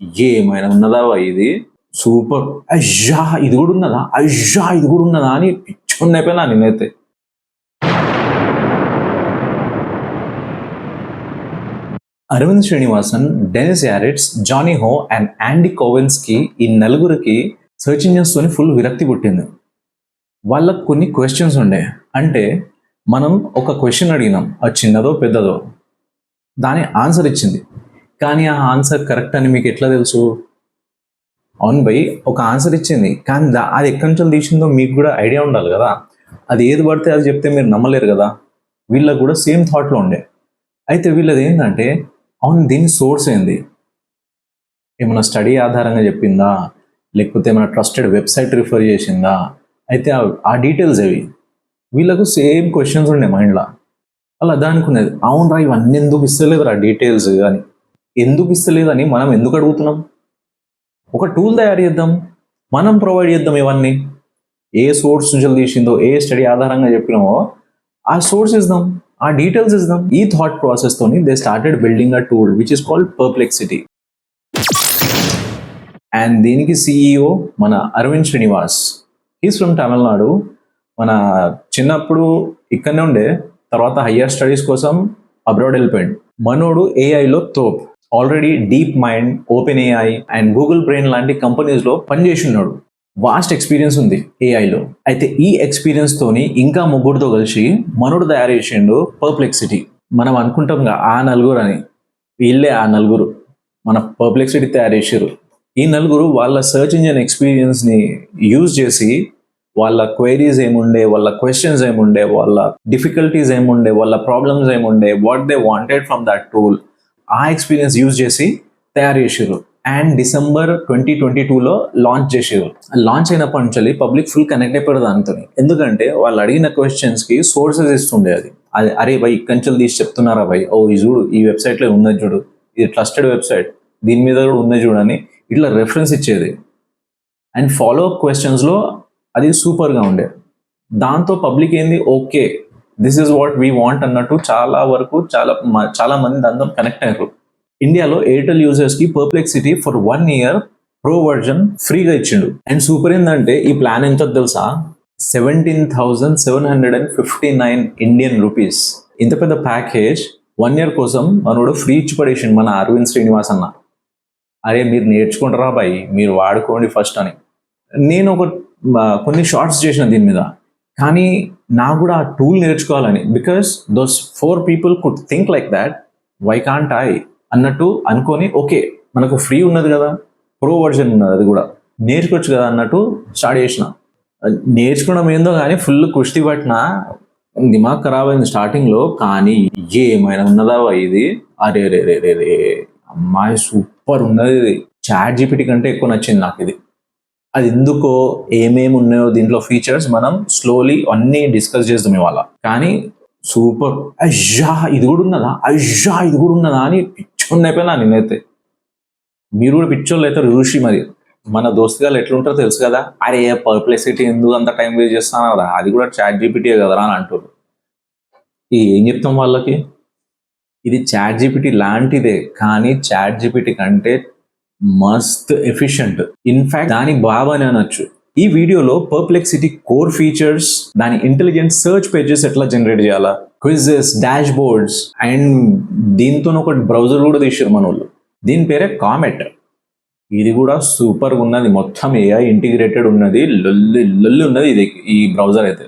ఏమైనా ఉన్నదా ఇది సూపర్. అయ్యా ఇది కూడా ఉన్నదా, అయ్యా ఇది కూడా ఉన్నదా అని పిచ్చుకుని అయిపోయినా నేనైతే. అరవింద్ శ్రీనివాసన్, డెనిస్ యారెట్స్, జానీ హో అండ్ యాండీ కోవెన్స్కి, ఈ నలుగురికి సెర్చ్ ఇంజిన్స్తోని ఫుల్ విరక్తి పుట్టింది. వాళ్ళకు కొన్ని క్వశ్చన్స్ ఉండే. అంటే మనం ఒక క్వశ్చన్ అడిగినాం, అది చిన్నదో పెద్దదో, దాని ఆన్సర్ ఇచ్చింది. కానీ ఆ ఆన్సర్ కరెక్ట్ అని మీకు ఎట్లా తెలుసు? అవును బై, ఒక ఆన్సర్ ఇచ్చింది కానీ అది ఎక్కడి నుంచి తీసిందో మీకు కూడా ఐడియా ఉండాలి కదా. అది ఏది పడితే అది చెప్తే మీరు నమ్మలేరు కదా. వీళ్ళకు కూడా సేమ్ థాట్లో ఉండే. అయితే వీళ్ళది ఏంటంటే, అవును దీని సోర్స్ ఏంది, ఏమైనా స్టడీ ఆధారంగా చెప్పిందా, లేకపోతే ఏమైనా ట్రస్టెడ్ వెబ్సైట్ రిఫర్ చేసిందా, అయితే ఆ డీటెయిల్స్ అవి. వీళ్ళకు సేమ్ క్వశ్చన్స్ ఉండే మైండ్లో. అలా దానికున్నది, అవును రా ఇవన్నీ ఎందుకు ఇస్తలేదు రా డీటెయిల్స్ అని. ఎందుకు ఇస్తలేదని మనం ఎందుకు అడుగుతున్నాం? ఒక టూల్ తయారు చేద్దాం, మనం ప్రొవైడ్ చేద్దాం ఇవన్నీ. ఏ సోర్స్ నుంచి తీసిందో, ఏ స్టడీ ఆధారంగా చెప్పినామో ఆ సోర్స్ ఇద్దాం, ఆ డీటెయిల్స్ ఇద్దాం. ఈ థాట్ ప్రాసెస్ తోని they started building a tool which is called Perplexity. And దీనికి సిఇఓ మన అరవింద్ శ్రీనివాస్. He's from Tamil Nadu. మన చిన్నప్పుడు ఇక్కడనే ఉండే, తర్వాత హయ్యర్ స్టడీస్ కోసం అబ్రాడ్ వెళ్ళిపోయింది. మనోడు ఏఐలో తోప్. Already DeepMind, OpenAI and Google Brain లాంటి కంపెనీస్లో పనిచేస్తున్నాడు. వాస్ట్ ఎక్స్పీరియన్స్ ఉంది ఏఐలో. అయితే ఈ ఎక్స్పీరియన్స్ తోని ఇంకా ముగ్గురితో కలిసి మనోడు తయారు చేసిండు పర్ప్లెక్సిటీ. మనం అనుకుంటాం ఆ నలుగురు అని, వీళ్ళే ఆ నలుగురు మన పర్ప్లెక్సిటీ తయారు చేసారు. ఈ నలుగురు వాళ్ళ సర్చ్ ఇంజిన్ ఎక్స్పీరియన్స్ని యూజ్ చేసి వాళ్ళ క్వైరీస్ ఏముండే, వాళ్ళ క్వశ్చన్స్ ఏముండే, వాళ్ళ డిఫికల్టీస్ ఏముండే, వాళ్ళ ప్రాబ్లమ్స్ ఏముండే, what they wanted from that tool, ఆ ఎక్స్పీరియన్స్ యూజ్ చేసి తయారు చేసారు. అండ్ డిసెంబర్ 2022లో లాంచ్ చేసారు. లాంచ్ అయినప్పటి నుంచి పబ్లిక్ ఫుల్ కనెక్ట్ అయిపోయారు దాంతో. ఎందుకంటే వాళ్ళు అడిగిన క్వశ్చన్స్కి సోర్సెస్ ఇస్తుండే. అది అరే భయ్ ఇక్కడి తీసి చెప్తున్నారా భయ్, ఓ ఇది చూడు ఈ వెబ్సైట్లో ఉన్నది చూడు, ఇది ట్రస్టెడ్ వెబ్సైట్, దీని మీద కూడా ఉన్నది చూడని ఇట్లా రెఫరెన్స్ ఇచ్చేది. అండ్ ఫాలో అప్ క్వశ్చన్స్లో అది సూపర్గా ఉండే. దాంతో పబ్లిక్ ఏంది, okay this is what we want అన్నట్టు చాలా వరకు చాలా మంది దాంతో కనెక్ట్ అయ్యారు. ఇండియాలో ఎయిర్టెల్ యూజర్స్కి Perplexity for 1 year pro version ఫ్రీగా ఇచ్చిండు. అండ్ సూపర్ ఏంటంటే ఈ ప్లాన్ ఎంతో తెలుసా, 17,759 ఇండియన్ రూపీస్. ఇంత పెద్ద ప్యాకేజ్ 1 year కోసం మనోడు ఫ్రీ ఇచ్చి పడేసిండు మన అరవింద్ శ్రీనివాస్ అన్న. అరే మీరు నేర్చుకుంటారా బాయ్, మీరు వాడుకోండి ఫస్ట్ అని. నేను కొన్ని షార్ట్స్ చేసిన దీని మీద, కానీ నాకు కూడా ఆ టూల్ నేర్చుకోవాలని. Because those 4 people could think like that, why can't I అన్నట్టు అనుకొని, ఓకే మనకు ఫ్రీ ఉన్నది కదా, ప్రో వర్జన్ ఉన్నది, అది కూడా నేర్చుకోవచ్చు కదా అన్నట్టు స్టార్ట్ చేసిన. నేర్చుకోవడం ఏందో కానీ ఫుల్ కుస్తీ పట్టిన, దిమాగ్ ఖరాబ్ అయింది స్టార్టింగ్లో. కానీ ఏమైనా ఉన్నదా ఇది, అరే రే రే రే రే అమ్మాయి సూపర్ ఉన్నది. ఇది చాట్ జీపీటీ కంటే ఎక్కువ నచ్చింది నాకు ఇది. అది ఎందుకో, ఏమేమి ఉన్నాయో దీంట్లో ఫీచర్స్ మనం స్లోలీ అన్నీ డిస్కస్ చేద్దాం ఇవాళ. కానీ సూపర్. అయ్యా ఇది కూడా ఉన్నదా, అయ్యా ఇది కూడా ఉన్నదా అని పిచ్చోళ్ళు అయిపోయినా నేనైతే. మీరు కూడా పిచ్చోళ్ళు అయితే చూసి, మరి మన దోస్తుగాళ్ళు ఎట్లుంటారో తెలుసు కదా. అరే పర్ప్లెక్సిటీ ఎందుకు అంత టైం వేస్ట్ చేస్తాను కదా, అది కూడా చాట్ జీపీటీ కదరా అని అంటారు. ఏం చెప్తాం వాళ్ళకి, ఇది చాట్ జీపీటీ లాంటిదే కానీ చాట్ జీపీటీ కంటే మస్త్ ఎఫిషియంట్. ఇన్ఫాక్ట్ దాని బాబా అని అనొచ్చు. ఈ వీడియోలో పర్ప్లెక్సిటీ కోర్ ఫీచర్స్, దాని ఇంటెలిజెంట్ సర్చ్ పేజెస్ ఎట్లా జనరేట్ చేయాలా, క్విజెస్, డాష్ బోర్డ్స్, అండ్ దీంతో ఒక బ్రౌజర్ కూడా తీసారు మన వాళ్ళు. దీని పేరే కామెట్. ఇది కూడా సూపర్గా ఉన్నది, మొత్తం ఏఐ ఇంటిగ్రేటెడ్ ఉన్నది, లొల్లి ఉన్నది ఇది ఈ బ్రౌజర్ అయితే.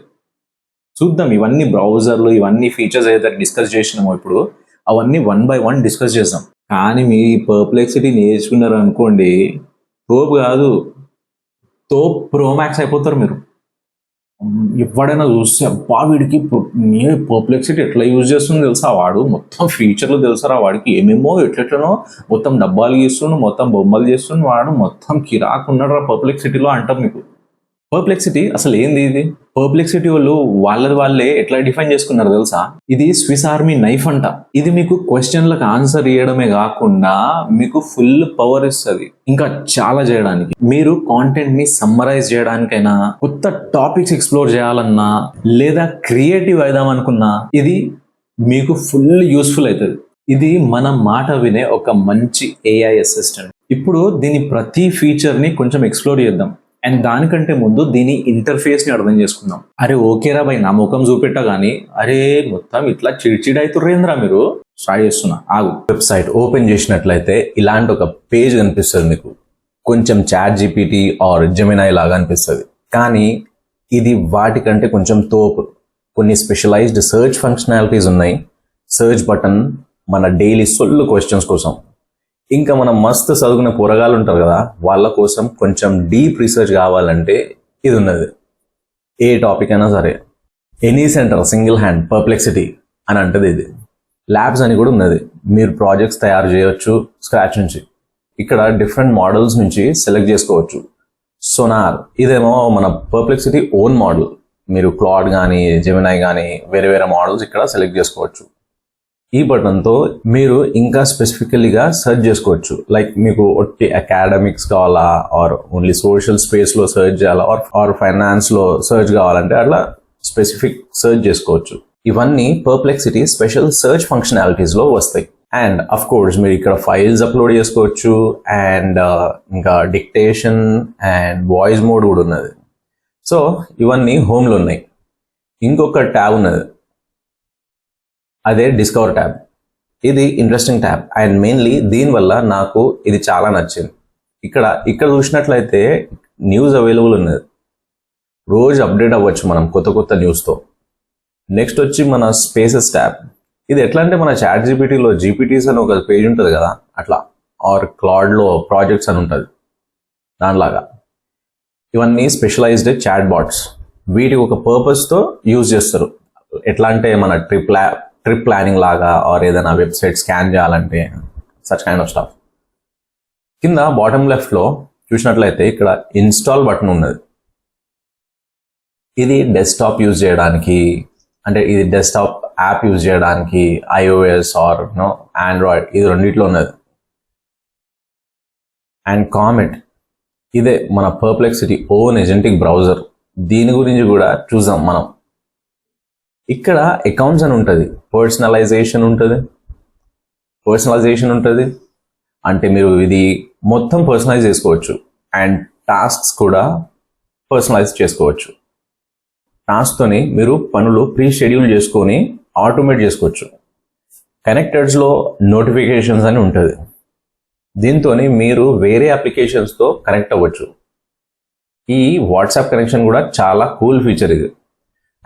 చూద్దాం ఇవన్నీ బ్రౌజర్లు, ఇవన్నీ ఫీచర్స్ అయితే డిస్కస్ చేసినామో ఇప్పుడు, అవన్నీ 1 by 1 డిస్కస్ చేద్దాం. కానీ మీ పర్ప్లెక్సిటీ నేర్చుకున్నారు అనుకోండి, తోపు కాదు, తోప్ ప్రోమాక్స్ అయిపోతారు మీరు. ఎవడైనా చూస్తే అబ్బా వీడికి పర్ప్లెక్సిటీ ఎట్లా యూజ్ చేస్తుందో తెలుసా, వాడు మొత్తం ఫీచర్లు తెలుసారా వాడికి, ఏమేమో ఎట్లెట్లనో మొత్తం డబ్బాలు గీస్తుండు, మొత్తం బొమ్మలు చేస్తుండు, వాడు మొత్తం కిరాకు ఉన్నాడు రా పర్ప్లెక్సిటీలో అంటాం మీకు. పర్ప్లెక్సిటీ అసలు ఏంది ఇది? పర్ప్లెక్సిటీ వాళ్ళే ఎట్లా డిఫైన్ చేసుకున్నారు తెలుసా, ఇది స్విస్ ఆర్మీ నైఫ్ అంట. ఇది మీకు క్వశ్చన్లకు ఆన్సర్ ఇవ్వడమే కాకుండా మీకు ఫుల్ పవర్ ఇస్తుంది ఇంకా చాలా చేయడానికి. మీరు కాంటెంట్ ని సమ్మరైజ్ చేయడానికైనా, కొత్త టాపిక్స్ ఎక్స్ప్లోర్ చేయాలన్నా, లేదా క్రియేటివ్ అయిదాం అనుకున్నా ఇది మీకు ఫుల్ యూస్ఫుల్ అవుతుంది. ఇది మన మాట వినే ఒక మంచి ఏఐ అసిస్టెంట్. ఇప్పుడు దీని ప్రతి ఫీచర్ని కొంచెం ఎక్స్ప్లోర్ చేద్దాం. అండ్ దానికంటే ముందు దీని ఇంటర్ఫేస్ని అర్థం చేసుకుందాం. అరే ఓకేరా భయ్, నా ముఖం చూపెట్టా కానీ అరే మొత్తం ఇట్లా చిడిచిడైతుర్రేంద్రా మీరు. స్టార్ట్ చేస్తున్నా ఆగు. వెబ్సైట్ ఓపెన్ చేసినట్లయితే ఇలాంటి ఒక పేజ్ కనిపిస్తుంది మీకు. కొంచెం చాట్ జీపీటీ ఆర్ జెమినై లాగా అనిపిస్తుంది, కానీ ఇది వాటికంటే కొంచెం తోపు. కొన్ని స్పెషలైజ్డ్ సర్చ్ ఫంక్షనాలిటీస్ ఉన్నాయి. సర్చ్ బటన్ మన డైలీ సొల్లు క్వశ్చన్స్ కోసం, ఇంకా మనం మస్తు చదువుకునే పోరగాళ్ళు ఉంటారు కదా, వాళ్ళ కోసం కొంచెం డీప్ రీసెర్చ్ కావాలంటే ఇది ఉన్నది. ఏ టాపిక్ అయినా సరే. Any centre single hand Perplexity అని అంటది ఇది. ల్యాబ్స్ అని కూడా ఉన్నది. మీరు ప్రాజెక్ట్స్ తయారు చేయొచ్చు స్క్రాచ్ నుంచి. ఇక్కడ డిఫరెంట్ మోడల్స్ నుంచి సెలెక్ట్ చేసుకోవచ్చు. సోనార్ ఇదేమో మన పర్ప్లెక్సిటీ ఓన్ మోడల్. మీరు క్లాడ్ కానీ జెమినై కానీ వేరే వేరే మోడల్స్ ఇక్కడ సెలెక్ట్ చేసుకోవచ్చు. ఈ బటన్తో మీరు ఇంకా స్పెసిఫికల్లీగా సెర్చ్ చేసుకోవచ్చు. లైక్ మీకు ఒట్టి అకాడమిక్స్ కావాలా, ఆర్ ఓన్లీ సోషల్ స్పేస్లో సెర్చ్ చేయాలా, ఆర్ ఫైనాన్స్లో సెర్చ్ కావాలంటే అట్లా స్పెసిఫిక్ సెర్చ్ చేసుకోవచ్చు. ఇవన్నీ పర్ప్లెక్సిటీ స్పెషల్ సెర్చ్ ఫంక్షనాలిటీస్లో వస్తాయి. అండ్ అఫ్ కోర్స్ మీరు ఇక్కడ ఫైల్స్ అప్లోడ్ చేసుకోవచ్చు. అండ్ ఇంకా డిక్టేషన్ అండ్ వాయిస్ మోడ్ కూడా ఉన్నది. సో ఇవన్నీ హోమ్లో ఉన్నాయి. ఇంకొక ట్యాబ్ ఉన్నది, అదే డిస్కవర్ ట్యాబ్. ఇది ఇంట్రెస్టింగ్ ట్యాబ్ అండ్ మెయిన్లీ దీనివల్ల నాకు ఇది చాలా నచ్చింది. ఇక్కడ చూసినట్లయితే న్యూస్ అవైలబుల్ ఉన్నది. రోజు అప్డేట్ అవ్వచ్చు మనం కొత్త న్యూస్తో. నెక్స్ట్ వచ్చి మన స్పేసెస్ ట్యాబ్. ఇది ఎట్లా అంటే మన చాట్ జీపీటీలో జీపీటీస్ అని ఒక పేజ్ ఉంటుంది కదా అట్లా, ఆర్ క్లాడ్లో ప్రాజెక్ట్స్ అని ఉంటుంది దానిలాగా. ఇవన్నీ స్పెషలైజ్డ్ చాట్ బాట్స్. వీటికి ఒక పర్పస్తో యూజ్ చేస్తారు. ఎట్లా అంటే మన ట్రిప్ ప్లానింగ్ లాగా, ఆర్ ఏదైనా వెబ్సైట్ స్కాన్ చేయాలంటే సచ్ కైండ్ ఆఫ్ స్టఫ్. కింద బాటమ్ లెఫ్ట్లో చూసినట్లయితే ఇక్కడ ఇన్స్టాల్ బటన్ ఉన్నది. ఇది డెస్క్టాప్ యూజ్ చేయడానికి, అంటే ఇది డెస్క్టాప్ యాప్ యూజ్ చేయడానికి ఐఓఎస్ ఆర్ ఆండ్రాయిడ్ ఇది రెండిట్లో ఉన్నది. అండ్ కామెట్ ఇదే మన పర్ప్లెక్సిటీ ఓన్ ఏజెంటిక్ బ్రౌజర్. దీని గురించి కూడా చూద్దాం మనం. ఇక్కడ అకౌంట్స్ అని ఉంటుంది, పర్సనలైజేషన్ ఉంటుంది. అంటే మీరు ఇది మొత్తం పర్సనలైజ్ చేసుకోవచ్చు. అండ్ టాస్క్స్ కూడా పర్సనలైజ్ చేసుకోవచ్చు. టాస్క్తోని మీరు పనులు ప్రీ షెడ్యూల్ చేసుకొని ఆటోమేట్ చేసుకోవచ్చు. కనెక్టెడ్స్లో నోటిఫికేషన్స్ అని ఉంటుంది. దీంతో మీరు వేరే అప్లికేషన్స్తో కనెక్ట్ అవ్వచ్చు. ఈ వాట్సాప్ కనెక్షన్ కూడా చాలా కూల్ ఫీచర్ ఇది.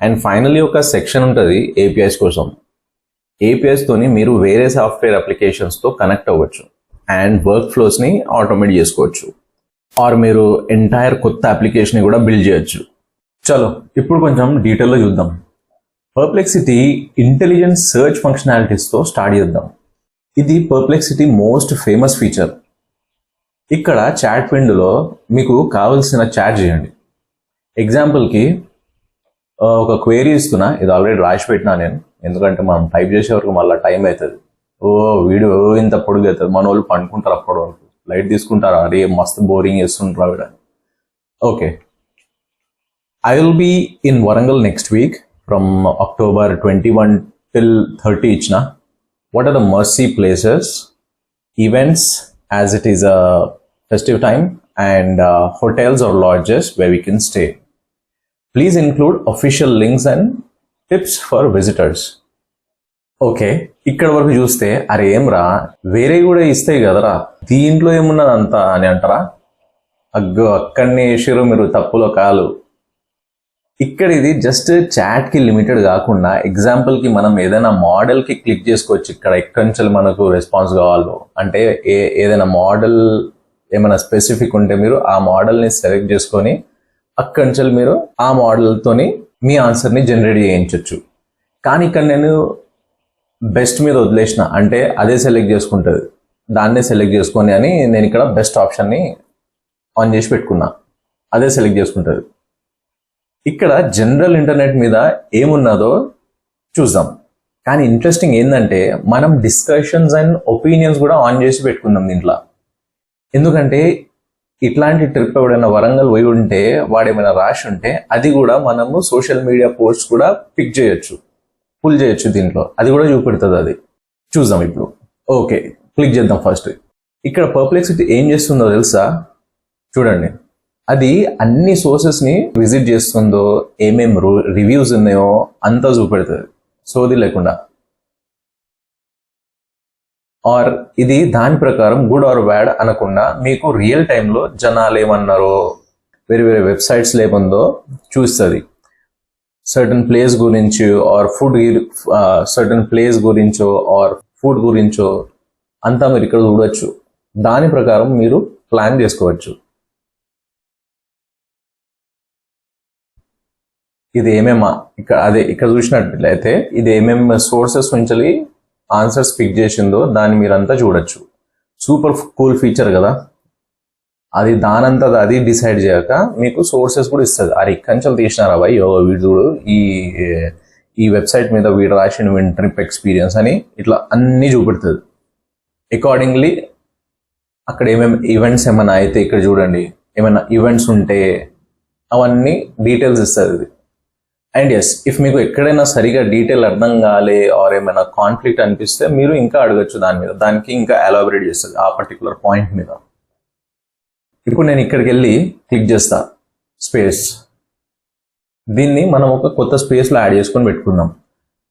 అండ్ ఫైనల్లీ ఒక సెక్షన్ ఉంటుంది ఏపీఐస్ కోసం. ఏపీఐస్తోని మీరు వేరే సాఫ్ట్వేర్ అప్లికేషన్స్తో కనెక్ట్ అవ్వచ్చు అండ్ వర్క్ ఫ్లోస్ని ఆటోమేట్ చేసుకోవచ్చు. ఆర్ మీరు ఎంటైర్ కొత్త అప్లికేషన్ కూడా బిల్డ్ చేయొచ్చు. చలో ఇప్పుడు కొంచెం డీటెయిల్లో చూద్దాం. పర్ప్లెక్సిటీ ఇంటెలిజెంట్ సర్చ్ ఫంక్షనాలిటీస్తో స్టార్ట్ చేద్దాం. ఇది పర్ప్లెక్సిటీ మోస్ట్ ఫేమస్ ఫీచర్. ఇక్కడ చాట్ విండోలో మీకు కావాల్సిన చాట్ చేయండి. ఎగ్జాంపుల్కి ఒక క్వేరీ ఇస్తున్నా. ఇది ఆల్రెడీ రాసి పెట్టినా నేను, ఎందుకంటే మనం టైప్ చేసే వరకు మళ్ళీ టైం అవుతుంది. వీడియో ఇంత పొడుగు అవుతుంది, మన వాళ్ళు పండుకుంటారు అప్పటి వరకు, లైట్ తీసుకుంటారు. అరే మస్తు బోరింగ్ చేస్తుంటారు వీడ. Okay, I will be in Warangal next week from October 21 till 30 ఇచ్చిన. What are the must-see places, events as it is a festive time, and hotels or lodges where we can stay. Please include official links and tips for visitors. Okay, ఇక్కడ వరకు చూస్తే అరే ఏం రా వేరే కూడా ఇస్తాయి కదరా, దీంట్లో ఏమున్నదంతా అని అంటారా? అగ్గో అక్కడనే వేసారు మీరు తప్పులో కాలు. ఇక్కడ ఇది జస్ట్ చాట్కి లిమిటెడ్ కాకుండా ఎగ్జాంపుల్కి మనం ఏదైనా మోడల్కి క్లిక్ చేసుకోవచ్చు. ఇక్కడ ఎక్కడి నుంచి మనకు రెస్పాన్స్ కావాలో, అంటే ఏదైనా మోడల్ ఏమైనా స్పెసిఫిక్ ఉంటే మీరు ఆ మోడల్ని సెలెక్ట్ చేసుకొని అక్కడి నుంచి మీరు ఆ మోడల్తోని మీ ఆన్సర్ని జనరేట్ చేయించవచ్చు. కానీ ఇక్కడ నేను బెస్ట్ మీద వదిలేసిన, అంటే అదే సెలెక్ట్ చేసుకుంటుంది, దాన్నే సెలెక్ట్ చేసుకొని అని నేను ఇక్కడ బెస్ట్ ఆప్షన్ని ఆన్ చేసి పెట్టుకున్నా. అదే సెలెక్ట్ చేసుకుంటుంది. ఇక్కడ జనరల్ ఇంటర్నెట్ మీద ఏమున్నదో చూద్దాం. కానీ ఇంట్రెస్టింగ్ ఏంటంటే మనం డిస్కషన్స్ అండ్ ఒపీనియన్స్ కూడా ఆన్ చేసి పెట్టుకుందాం దీంట్లో. ఎందుకంటే ఇట్లాంటి ట్రిప్ ఎవడైనా వరంగల్ పోయి ఉంటే వాడు ఏమైనా రాసి ఉంటే అది కూడా మనము సోషల్ మీడియా పోస్ట్ కూడా పిక్ చేయొచ్చు, పుల్ చేయొచ్చు దీంట్లో. అది కూడా చూపెడుతుంది. అది చూద్దాం ఇప్పుడు. ఓకే, క్లిక్ చేద్దాం ఫస్ట్. ఇక్కడ పర్ప్లెక్సిటీ ఏం చేస్తుందో తెలుసా? చూడండి, అది అన్ని సోర్సెస్ని విజిట్ చేస్తుందో, ఏమేం రివ్యూస్ ఉన్నాయో అంతా చూపెడుతుంది సోది లేకుండా. ఆర్ ఇది దాని ప్రకారం గుడ్ ఆర్ బ్యాడ్ అనకుండా మీకు రియల్ టైంలో జనాలు ఏమన్నారో, వేరే వేరే వెబ్సైట్స్ లేకుందో చూస్తుంది. సర్టన్ ప్లేస్ గురించి ఆర్ సర్టన్ ప్లేస్ గురించో ఆర్ ఫుడ్ గురించో అంతా మీరు ఇక్కడ చూడొచ్చు. దాని ప్రకారం మీరు ప్లాన్ చేసుకోవచ్చు. ఇది ఏమేమా ఇక్కడ చూసినట్లయితే ఇది ఏమేమి సోర్సెస్ నుంచి ఆన్సర్స్ పిక్ చేసిందో దాన్ని మీరంతా చూడొచ్చు. సూపర్ కూల్ ఫీచర్ కదా. అది దానంతా అది డిసైడ్ చేయక మీకు సోర్సెస్ కూడా ఇస్తుంది. అది ఇక్కడి తీసినారా భయ్ వీడు చూడు, ఈ వెబ్సైట్ మీద వీడు రాసిన విన్ ట్రిప్ ఎక్స్పీరియన్స్ అని ఇట్లా అన్నీ చూపెడుతుంది. అకార్డింగ్లీ అక్కడ ఏమేమి ఈవెంట్స్ ఏమైనా అయితే ఇక్కడ చూడండి, ఏమైనా ఈవెంట్స్ ఉంటే అవన్నీ డీటెయిల్స్ ఇస్తుంది ఇది. అండ్ ఎస్, ఇఫ్ మీకు ఎక్కడైనా సరిగా డీటెయిల్ అర్థం కాలే ఆర్ ఏమైనా కాన్ఫ్లిక్ట్ అనిపిస్తే మీరు ఇంకా అడగచ్చు దాని మీద, దానికి ఇంకా ఎలాబరేట్ చేస్తుంది ఆ పర్టికులర్ పాయింట్ మీద. ఇప్పుడు నేను ఇక్కడికి వెళ్ళి క్లిక్ చేస్తా స్పేస్. దీన్ని మనం ఒక కొత్త స్పేస్లో యాడ్ చేసుకొని పెట్టుకుందాం.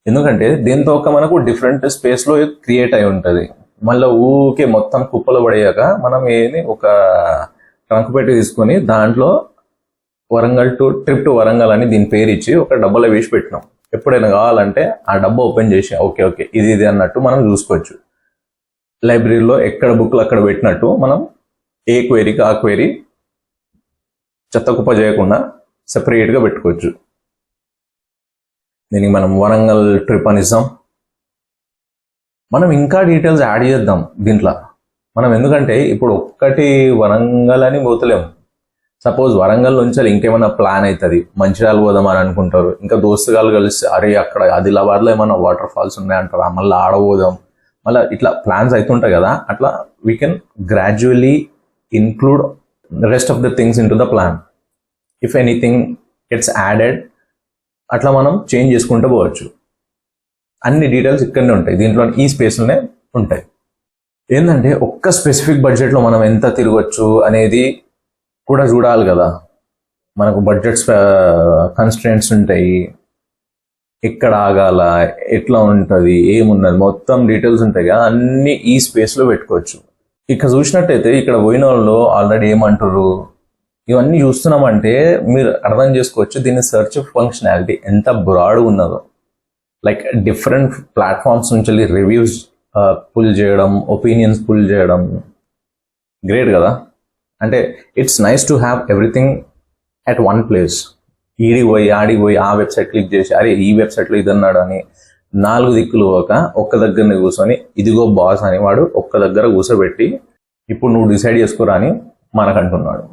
ఎందుకంటే దీంతో ఒక మనకు డిఫరెంట్ స్పేస్లో క్రియేట్ అయి ఉంటుంది. మళ్ళీ ఊకే మొత్తం కుప్పలు పడేయాక మనం ఒక ట్రంక్ పెట్టి తీసుకొని దాంట్లో ట్రిప్ టు వరంగల్ అని దీని పేరు ఇచ్చి ఒక డబ్బాలో వేసి పెట్టినాం. ఎప్పుడైనా కావాలంటే ఆ డబ్బా ఓపెన్ చేసి ఓకే ఇది అన్నట్టు మనం చూసుకోవచ్చు. లైబ్రరీలో ఎక్కడ బుక్లు అక్కడ పెట్టినట్టు మనం ఏ క్వైరీకి ఆ క్వైరీ చెత్త కుప్ప చేయకుండా సెపరేట్గా పెట్టుకోవచ్చు. దీనికి మనం వరంగల్ ట్రిప్ అని ఇస్తాం. మనం ఇంకా డీటెయిల్స్ యాడ్ చేద్దాం దీంట్లో మనం, ఎందుకంటే ఇప్పుడు ఒక్కటి వరంగల్ అని పోతలేము. సపోజ్ వరంగల్ నుంచి ఇంకేమైనా ప్లాన్ అవుతుంది, మంచిర్యాల పోదాం అని అనుకుంటారు, ఇంకా దోస్తుగాళ్ళు కలిసి అరే అక్కడ ఆదిలాబాద్లో ఏమైనా వాటర్ ఫాల్స్ ఉన్నాయంటారా, మళ్ళీ ఆడబోదాం, మళ్ళీ ఇట్లా ప్లాన్స్ అవుతుంటాయి కదా. అట్లా we can gradually include the rest of the things into the plan. If anything gets added, అట్లా మనం చేంజ్ చేసుకుంటూ పోవచ్చు. అన్ని డీటెయిల్స్ ఇక్కడనే ఉంటాయి, దీంట్లో ఈ స్పేస్లోనే ఉంటాయి. ఏంటంటే ఒక్క స్పెసిఫిక్ బడ్జెట్లో మనం ఎంత తిరగచ్చు అనేది కూడా చూడాలి కదా. మనకు బడ్జెట్స్ కన్స్ట్రెంట్స్ ఉంటాయి, ఎక్కడ ఆగాల, ఎట్లా ఉంటుంది, ఏమున్నది, మొత్తం డీటెయిల్స్ ఉంటాయి కదా. అన్ని ఈ స్పేస్లో పెట్టుకోవచ్చు. ఇక్కడ చూసినట్టయితే ఇక్కడ పోయిన వాళ్ళు ఆల్రెడీ ఏమంటారు, ఇవన్నీ చూస్తున్నామంటే మీరు అర్థం చేసుకోవచ్చు దీని సెర్చ్ ఫంక్షనాలిటీ ఎంత బ్రాడ్గా ఉన్నదో. లైక్ డిఫరెంట్ ప్లాట్ఫామ్స్ నుంచి రివ్యూస్ పుల్ చేయడం, ఒపీనియన్స్ పుల్ చేయడం, గ్రేట్ కదా. అంటే it's nice to have everything at one place. ఆడికి పోయి ఆ వెబ్సైట్ క్లిక్ చేసి అరే ఈ వెబ్సైట్లో ఇది అన్నాడు అని 4 దిక్కులు ఒక్క దగ్గరనే కూర్చొని ఇదిగో బాస్ అని వాడు ఒక్క దగ్గర కూర్చోబెట్టి ఇప్పుడు నువ్వు డిసైడ్ చేసుకోరా అని మనకంటున్నాడు.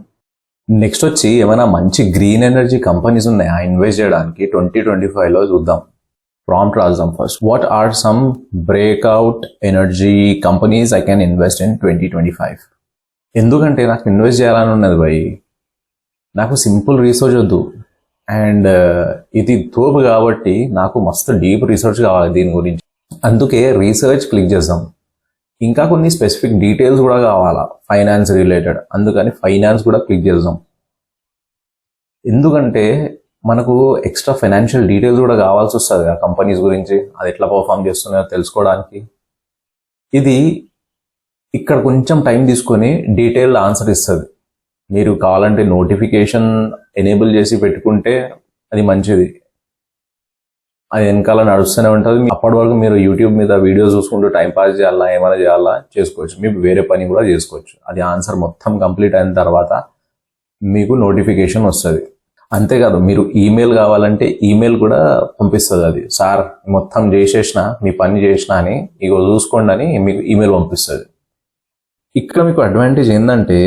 నెక్స్ట్ వచ్చి ఏమైనా మంచి గ్రీన్ ఎనర్జీ కంపెనీస్ ఉన్నాయా ఇన్వెస్ట్ చేయడానికి 2025లో చూద్దాం. ప్రాంప్ట్ రాద్దాం first. What are some breakout energy companies I can invest in 2025? ఎందుకంటే నాకు ఇన్వెస్ట్ చేయాలని ఉన్నది భయ్, నాకు సింపుల్ రీసెర్చ్ వద్దు. అండ్ ఇది తోపు కాబట్టి నాకు మస్తు డీప్ రీసెర్చ్ కావాలి దీని గురించి. అందుకే రీసెర్చ్ క్లిక్ చేద్దాం. ఇంకా కొన్ని స్పెసిఫిక్ డీటెయిల్స్ కూడా కావాలా ఫైనాన్స్ రిలేటెడ్, అందుకని ఫైనాన్స్ కూడా క్లిక్ చేద్దాం. ఎందుకంటే మనకు ఎక్స్ట్రా ఫైనాన్షియల్ డీటెయిల్స్ కూడా కావాల్సి వస్తుంది ఆ కంపెనీస్ గురించి, అది ఎట్లా పర్ఫామ్ చేస్తున్నాయో తెలుసుకోవడానికి. ఇది ఇక్కడ కొంచెం టైం తీసుకొని డీటెయిల్ ఆన్సర్ ఇస్తుంది. మీరు కావాలంటే నోటిఫికేషన్ ఎనేబుల్ చేసి పెట్టుకుంటే అది మంచిది, అది వెనకాల నడుస్తూనే ఉంటుంది. అప్పటి వరకు మీరు యూట్యూబ్ మీద వీడియోస్ చూసుకుంటూ టైంపాస్ చేయాలా, ఏమైనా చేయాలా చేసుకోవచ్చు, మీకు వేరే పని కూడా చేసుకోవచ్చు. అది ఆన్సర్ మొత్తం కంప్లీట్ అయిన తర్వాత మీకు నోటిఫికేషన్ వస్తుంది. అంతేకాదు మీరు ఈమెయిల్ కావాలంటే ఈమెయిల్ కూడా పంపిస్తుంది. అది సార్ మొత్తం చేసేసిన, మీ పని చేసిన అని ఇగో చూసుకోండి అని మీకు ఈమెయిల్ పంపిస్తుంది. ఇక్కడ మీకు అడ్వాంటేజ్ ఏంటంటే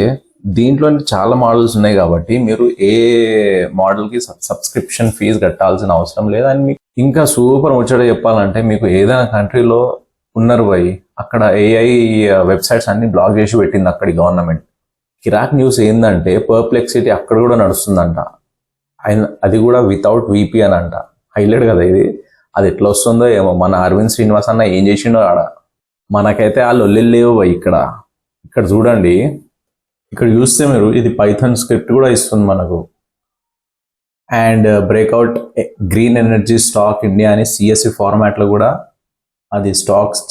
దీంట్లో చాలా మోడల్స్ ఉన్నాయి కాబట్టి మీరు ఏ మోడల్కి సబ్స్క్రిప్షన్ ఫీజు కట్టాల్సిన అవసరం లేదు. అని మీకు ఇంకా సూపర్ ముచ్చట చెప్పాలంటే మీకు ఏదైనా కంట్రీలో ఉన్నారు పోయి అక్కడ ఏఐ వెబ్సైట్స్ అన్ని బ్లాక్ చేసి పెట్టింది అక్కడి గవర్నమెంట్. కిరాక్ న్యూస్ ఏంటంటే పర్ప్లెక్సిటీ అక్కడ కూడా నడుస్తుందంట, అది కూడా వితౌట్ VPN అంట. హైలైట్ కదా ఇది. అది ఎట్లా వస్తుందో ఏమో. మన అరవింద్ శ్రీనివాస్ అన్న ఏం చేసిండో ఆడ. మనకైతే ఆ లొల్లి లేవు ఇక్కడ ఇక్కడ చూడండి, ఇక్కడ చూస్తే మీరు ఇది పైథాన్ స్క్రిప్ట్ కూడా ఇస్తుంది మనకు. And breakout green energy stock India అని సిఎస్సి ఫార్మాట్లో కూడా అది స్టాక్స్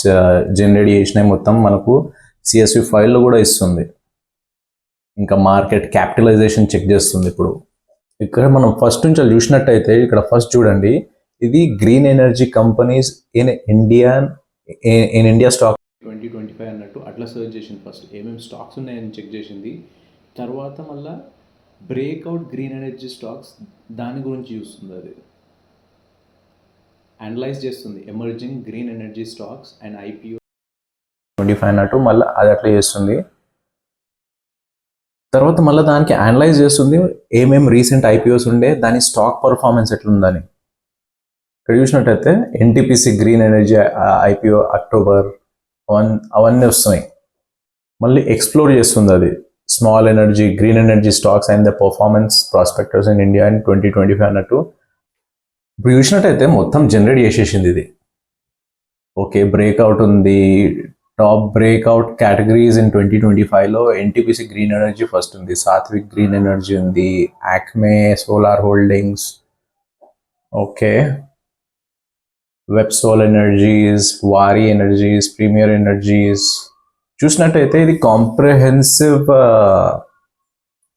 జనరేట్ చేసినాయి మొత్తం మనకు సిఎస్సి ఫైల్లో కూడా ఇస్తుంది. ఇంకా మార్కెట్ క్యాపిటలైజేషన్ చెక్ చేస్తుంది. ఇప్పుడు ఇక్కడ మనం ఫస్ట్ నుంచి చూసినట్టయితే ఇక్కడ ఫస్ట్ చూడండి, ఇది green energy companies in India stock 2025 అన్నట్టు అట్లా సర్చ్ చేసింది. ఫస్ట్ ఏమేమి స్టాక్స్ ఉన్నాయని చెక్ చేసింది. తర్వాత మళ్ళీ బ్రేక్అవుట్ గ్రీన్ ఎనర్జీ స్టాక్స్ దాని గురించి చూస్తుంది. అది అనలైజ్ చేస్తుంది emerging green energy stocks and IPO 25 అన్నట్టు మళ్ళీ అది అట్లా చేస్తుంది. తర్వాత మళ్ళీ దానికి అనలైజ్ చేస్తుంది ఏమేమి రీసెంట్ IPOs ఉండే దాని స్టాక్ పర్ఫార్మెన్స్ ఎట్లుందని. ఇక్కడ చూసినట్టయితే NTPC green energy IPO October అవన్నీ వస్తున్నాయి. మళ్ళీ ఎక్స్ప్లోర్ చేస్తుంది అది small energy green energy stocks and the performance prospectors in India in 2025 అన్నట్టు. ఇప్పుడు చూసినట్టయితే మొత్తం జనరేట్ చేసేసింది ఇది. ఓకే, బ్రేక్అవుట్ ఉంది. టాప్ బ్రేక్అవుట్ కేటగిరీస్ ఇన్ 2025లో NTPC గ్రీన్ ఎనర్జీ ఫస్ట్ ఉంది, సాత్విక్ గ్రీన్ ఎనర్జీ ఉంది, Acme solar holdings, okay, Websol energies, Waaree energies, Premier energies. చూసినట్టయితే ఇది కాంప్రహెన్సివ్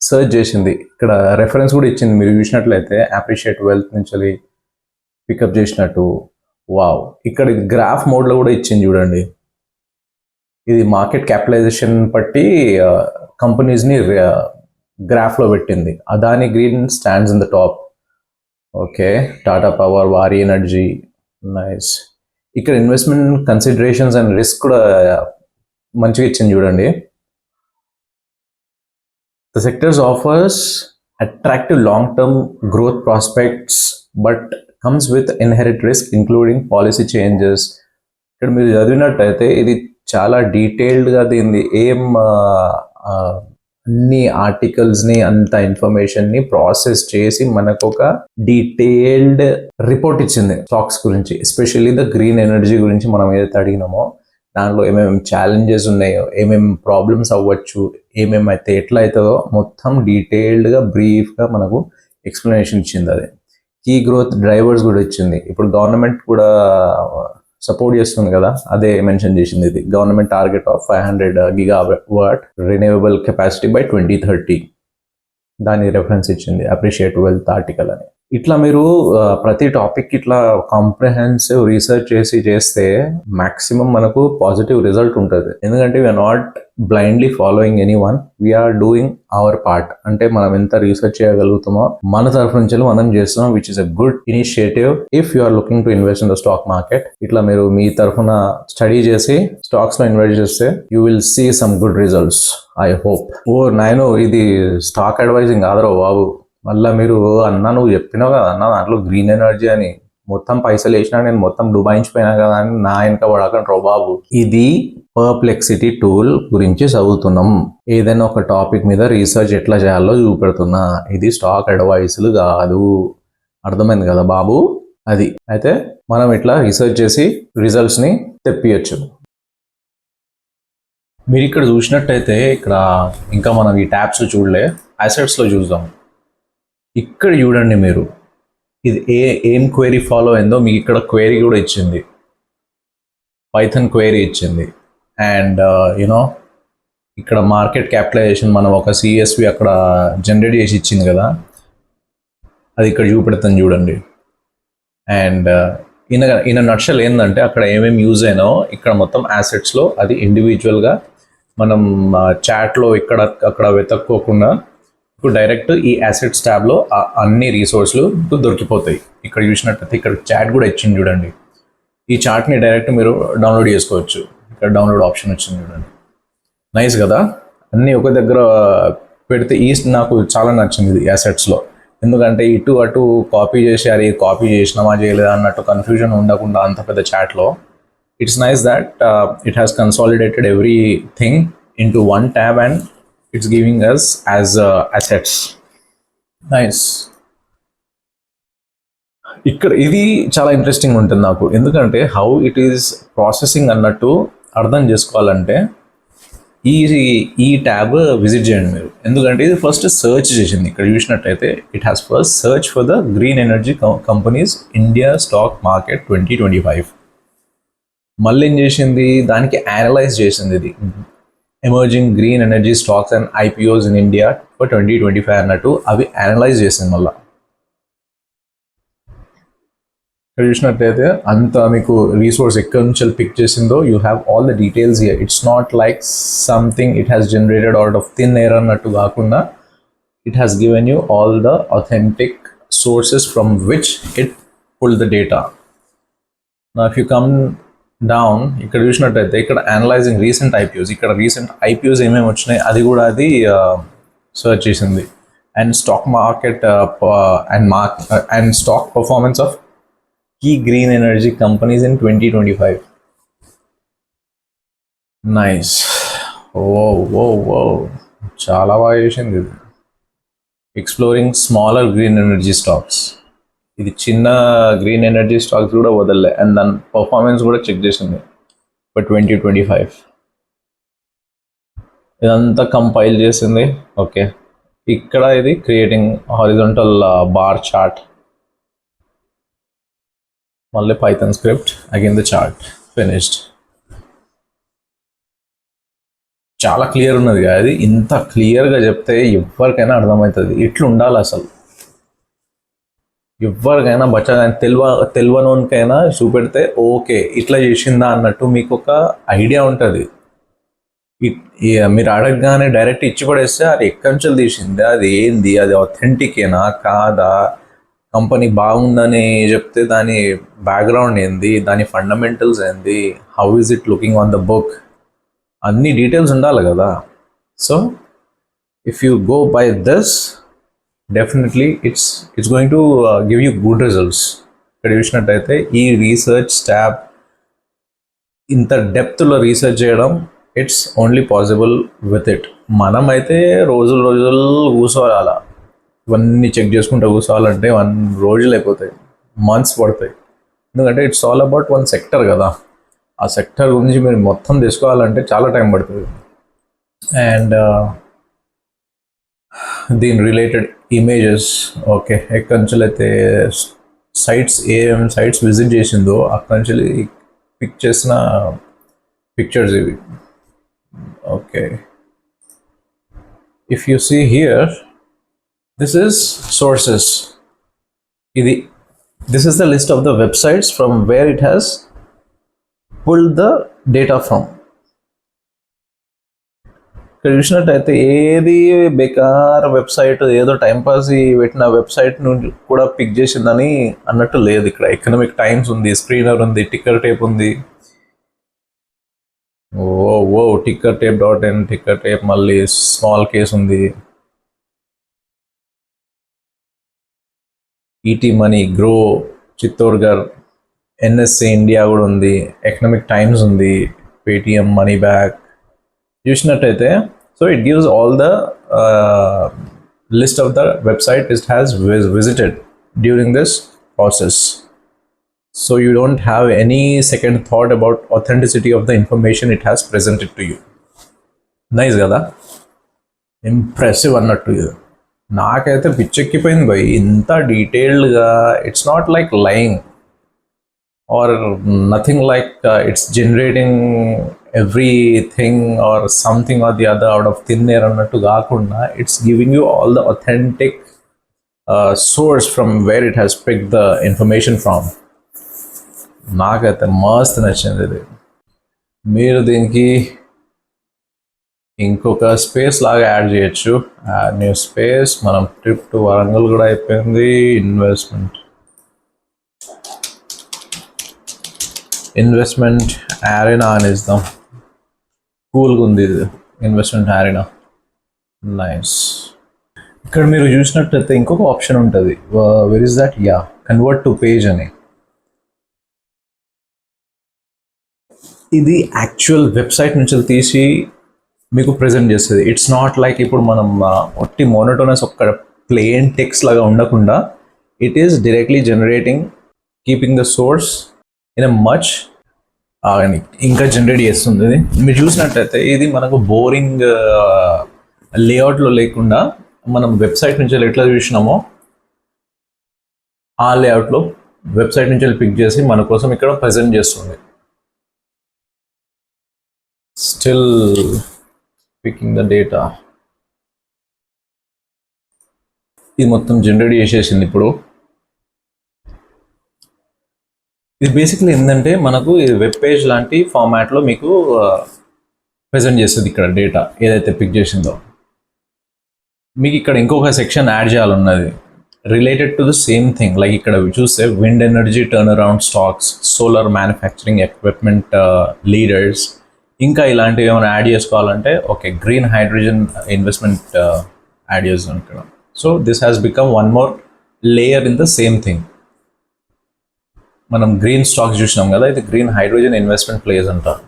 సర్చ్ చేసింది. ఇక్కడ రెఫరెన్స్ కూడా ఇచ్చింది. మీరు చూసినట్లయితే అప్రిషియేట్ వెల్త్ నుంచి పికప్ చేసినట్టు. వావ్, ఇక్కడ గ్రాఫ్ మోడ్లో కూడా ఇచ్చింది చూడండి. ఇది మార్కెట్ క్యాపిటలైజేషన్ బట్టి కంపెనీస్ని గ్రాఫ్లో పెట్టింది. Adani green stands in the top. Okay, Tata power, Wari energy, nice. ఇక్కడ ఇన్వెస్ట్మెంట్ కన్సిడరేషన్స్ అండ్ రిస్క్ కూడా మంచిగా ఇచ్చింది చూడండి. The sectors offers attractive long term growth prospects but comes with inherit risk including policy changes. ఇక్కడ మీరు చదివినట్టయితే ఇది చాలా డీటెయిల్డ్గా దీన్ని అన్ని ఆర్టికల్స్ని అంత ఇన్ఫర్మేషన్ని ప్రాసెస్ చేసి మనకు ఒక డీటెయిల్డ్ రిపోర్ట్ ఇచ్చింది స్టాక్స్ గురించి. ఎస్పెషల్లీ ద గ్రీన్ ఎనర్జీ గురించి మనం ఏదైతే అడిగినామో దాంట్లో ఏమేమి ఛాలెంజెస్ ఉన్నాయో, ఏమేమి ప్రాబ్లమ్స్ అవ్వచ్చు, ఏమేమైతే ఎట్లా అవుతుందో మొత్తం డీటెయిల్డ్గా బ్రీఫ్గా మనకు ఎక్స్ప్లెనేషన్ ఇచ్చింది. అది కీ గ్రోత్ డ్రైవర్స్ కూడా ఇచ్చింది. ఇప్పుడు గవర్నమెంట్ కూడా సపోర్ట్ చేస్తుంది కదా, అదే మెన్షన్ చేసింది. ఇది government target of 500 GW renewable capacity by 2030 దాని రెఫరెన్స్ ఇచ్చింది అప్రిషియేట్ వెల్త్ ఆర్టికల్ అని. ఇట్లా మీరు ప్రతి టాపిక్ ఇట్లా కాంప్రహెన్సివ్ రీసెర్చ్ చేస్తే మాక్సిమం మనకు పాజిటివ్ రిజల్ట్ ఉంటుంది. ఎందుకంటే we're not blindly following any one, we're doing our part. అంటే మనం ఎంత రీసెర్చ్ చేయగలుగుతామో మన తరఫు నుంచి మనం చేస్తున్నాం, which is a good initiative if you are looking to invest in the stock market. ఇట్లా మీరు మీ తరఫున స్టడీ చేసి స్టాక్స్ లో ఇన్వెస్ట్ చేస్తే you will see some good results, I hope. ఓ నాయనో, ఇది స్టాక్ అడ్వైజింగ్ కాదురా బాబు. మళ్ళీ మీరు అన్న నువ్వు చెప్పినావు కదా అన్న దాంట్లో గ్రీన్ ఎనర్జీ అని మొత్తం పైసలు వేసినా నేను మొత్తం డుబాయించిపోయినా కదా అని నా వెనక పడకండి బాబు. ఇది పర్ప్లెక్సిటీ టూల్ గురించి చదువుతున్నాం. ఏదైనా ఒక టాపిక్ మీద రీసెర్చ్ ఎట్లా చేయాలో చూపెడుతున్నా. ఇది స్టాక్ అడ్వైస్లు కాదు. అర్థమైంది కదా బాబు? అది అయితే మనం ఇట్లా రీసెర్చ్ చేసి రిజల్ట్స్ని తెప్పియచ్చు. మీరు ఇక్కడ చూసినట్టయితే ఇక్కడ ఇంకా మనం ఈ ట్యాబ్స్ చూడలే, అసెట్స్లో చూద్దాం. ఇక్కడ చూడండి మీరు, ఇది ఏం క్వైరీ ఫాలో అయిందో మీకు ఇక్కడ క్వైరీ కూడా ఇచ్చింది, పైథాన్ క్వైరీ ఇచ్చింది. అండ్ యూనో ఇక్కడ మార్కెట్ క్యాపిటలైజేషన్ మనం ఒక CSV అక్కడ జనరేట్ చేసి ఇచ్చింది కదా, అది ఇక్కడ చూపెడతాను చూడండి. అండ్ ఈయన నట్షల్ ఏంటంటే అక్కడ ఏమేమి యూజ్ అయినో ఇక్కడ మొత్తం యాసెట్స్లో అది ఇండివిజువల్గా మనం చాట్లో ఇక్కడ అక్కడ వెతక్కోకుండా ఇప్పుడు డైరెక్ట్ ఈ అసెట్స్ ట్యాబ్లో అన్ని రీసోర్స్లు దొరికిపోతాయి. ఇక్కడ చూసినట్టయితే ఇక్కడ చాట్ కూడా ఇచ్చింది చూడండి. ఈ చార్ట్ని డైరెక్ట్ మీరు డౌన్లోడ్ చేసుకోవచ్చు. ఇక్కడ డౌన్లోడ్ ఆప్షన్ వచ్చింది చూడండి, నైస్ కదా. అన్నీ ఒక దగ్గర పెడితే నాకు చాలా నచ్చింది ఇది అసెట్స్లో. ఎందుకంటే ఇటు అటు కాపీ చేసి అది కాపీ చేసినామా చేయలేదా అన్నట్టు కన్ఫ్యూజన్ ఉండకుండా అంత పెద్ద చాట్లో it's nice that it has consolidated everything into one tab and it's giving us as assets. Nice. ఇక్కడ ఇది చాలా ఇంట్రెస్టింగ్ ఉంటుంది నాకు, ఎందుకంటే హౌ ఇట్ ఈస్ ప్రాసెసింగ్ అన్నట్టు అర్థం చేసుకోవాలంటే ఈ ఈ ట్యాబ్ విజిట్ చేయండి మీరు, ఎందుకంటే ఇది ఫస్ట్ సర్చ్ చేసింది. ఇక్కడ చూసినట్టయితే it has first search for the green energy companies India stock market 2025. మళ్ళీ ఏం చేసింది, దానికి అనలైజ్ చేసింది ఇది emerging green energy stocks and IPOs in India for 2025 అన్నట్టు అవి అనలైజ్ చేసింది. మళ్ళీ ఇక్కడ చూసినట్టయితే అంత మీకు రీసోర్స్ ఎక్కడి నుంచి పిక్ చేసిందో you have all the details here. It's not like something it has generated out of thin air అన్నట్టు కాకుండా it has given you all the authentic sources from which it pull the data. నా if you come down ఇక్కడ చూసినట్టయితే ఇక్కడ analysing recent IPOs, ఇక్కడ recent IPOs ఏమేమి వచ్చినాయి అది కూడా అది సర్చ్ చేసింది. And stock market and stock performance of key green energy companies in 2025. Nice. Whoa. చాలా బాగా చేసింది ఇది. Exploring smaller green energy stocks, ఇది చిన్న గ్రీన్ ఎనర్జీ స్టాక్స్ కూడా వదలలే అండ్ దాని పర్ఫార్మెన్స్ కూడా చెక్ చేసింది ఫర్ 2025. ఇదంతా కంపైల్ చేసింది. ఓకే, ఇక్కడ ఇది క్రియేటింగ్ హారిజాంటల్ బార్ చార్ట్, మళ్ళీ Python script, again the chart, finished. చాలా క్లియర్ ఉన్నది కదా ఇది. ఇంత క్లియర్గా చెప్తే ఎవరికైనా అర్థమవుతుంది. ఇట్లా ఉండాలి అసలు. ఎవరికైనా తెలియనోనికైనా చూపెడితే ఓకే ఇట్లా చేసిందా అన్నట్టు మీకు ఒక ఐడియా ఉంటుంది. మీరు అడగగానే డైరెక్ట్ ఇచ్చి పడేస్తే అది ఎక్కడి నుంచి తీసింది, అది ఏంది, అది అథెంటికేనా కాదా, కంపెనీ బాగుందని చెప్తే దాని బ్యాక్గ్రౌండ్ ఏంది, దాని ఫండమెంటల్స్ ఏంది, how is it looking on the book, అన్ని డీటెయిల్స్ ఉండాలి కదా. So if you go by this definitely it's going to give you good results. ఇక్కడ చూసినట్టయితే ఈ రీసెర్చ్ ట్యాబ్ ఇంత డెప్త్లో రీసెర్చ్ చేయడం it's only possible with it. మనమైతే రోజులు కూర్చోవాలి అలా ఇవన్నీ చెక్ చేసుకుంటూ కూర్చోవాలంటే 1 రోజులు అయిపోతాయి, మంత్స్ పడతాయి. ఎందుకంటే it's all about one sector కదా. ఆ సెక్టర్ గురించి మీరు మొత్తం తెలుసుకోవాలంటే చాలా టైం పడుతుంది. అండ్ దీని రిలేటెడ్ ఇమేజెస్, ఓకే, ఎక్కడి నుంచి అయితే సైట్స్ ఏం సైట్స్ విజిట్ చేసిందో అక్కడి నుంచి పిక్ చేసిన పిక్చర్స్ ఇవి. Okay, if you see here, this is sources. This is the list of the websites from where it has pulled the data from. ఇక్కడ చూసినట్టయితే ఏది బేకార్ వెబ్సైట్, ఏదో టైంపాస్ పెట్టిన వెబ్సైట్ నుండి కూడా పిక్ చేసిందని అన్నట్టు లేదు. ఇక్కడ ఎకనామిక్ టైమ్స్ ఉంది, స్క్రీనర్ ఉంది, టిక్కర్ టేప్ ఉంది. Ticker Tape .in, Ticker Tape, మళ్ళీ స్మాల్ కేస్ ఉంది, ET Money, Groww, Chittorgarh, NSC India కూడా ఉంది, ఎకనామిక్ టైమ్స్ ఉంది, పేటిఎం, మనీ బ్యాక్ చూసినట్టయితే. So it gives all the list of the website it has visited during this process. So you don't have any second thought about authenticity of the information it has presented to you. Nice కదా, impressive అన్నట్టు. ఇది నాకైతే పిచ్చెక్కిపోయింది భయ్, ఇంత డీటెయిల్డ్గా. It's not like lying or nothing like it's generating everything or something or the other out of thin air అన్నట్టు కాకుండా it's giving you all the authentic source from where it has pick the information from. నాకైతే మస్తు నచ్చింది ఇది. మీరు దీనికి ఇంకొక space లాగా యాడ్ చేయొచ్చు. న్యూ స్పేస్, మనం ట్రిప్ టు వరంగల్ కూడా అయిపోయింది. ఇన్వెస్ట్మెంట్ అరేనా అని ఇద్దాం, కూల్గా ఉంది ఇది, ఇన్వెస్ట్మెంట్ అరేనా. నైస్. ఇక్కడ మీరు చూసినట్లయితే ఇంకొక ఆప్షన్ ఉంటుంది, where is that, convert to page అని. ఇది యాక్చువల్ వెబ్సైట్ నుంచి తీసి మీకు ప్రజెంట్ చేస్తుంది. ఇట్స్ నాట్ లైక్ ఇప్పుడు మనం ఒట్టి మోనోటోనస్ ఒక్క ప్లెయిన్ టెక్స్ట్ లాగా ఉండకుండా it is directly generating, keeping the source in a much అని ఇంకా జనరేట్ చేస్తుంది ఇది. మీరు చూసినట్టయితే ఇది మనకు బోరింగ్ లేఅవుట్లో లేకుండా మనం వెబ్సైట్ నుంచి ఎట్లా చూసినామో ఆ లేఅవుట్లో వెబ్సైట్ నుంచి పిక్ చేసి మన కోసం ఇక్కడ ప్రజెంట్ చేస్తుంది. Still picking the data. ఇది మొత్తం జనరేట్ చేసేసింది ఇప్పుడు. ఇది బేసిక్లీ ఏంటంటే మనకు వెబ్ పేజ్ లాంటి ఫార్మాట్లో మీకు ప్రజెంట్ చేస్తుంది ఇక్కడ డేటా ఏదైతే పిక్ చేసిందో. మీకు ఇక్కడ ఇంకొక సెక్షన్ యాడ్ చేయాలన్నది related to the same thing. Like ఇక్కడ చూస్తే wind energy turn around stocks, solar manufacturing equipment leaders, ఇంకా ఇలాంటివి ఏమైనా యాడ్ చేసుకోవాలంటే okay green hydrogen investment add చేస్తాం ఇక్కడ. So this has become one more layer in the same thing. మనం green stocks చూసినాం కదా, ఇది గ్రీన్ హైడ్రోజన్ ఇన్వెస్ట్మెంట్ ప్లేస్ అంటారు.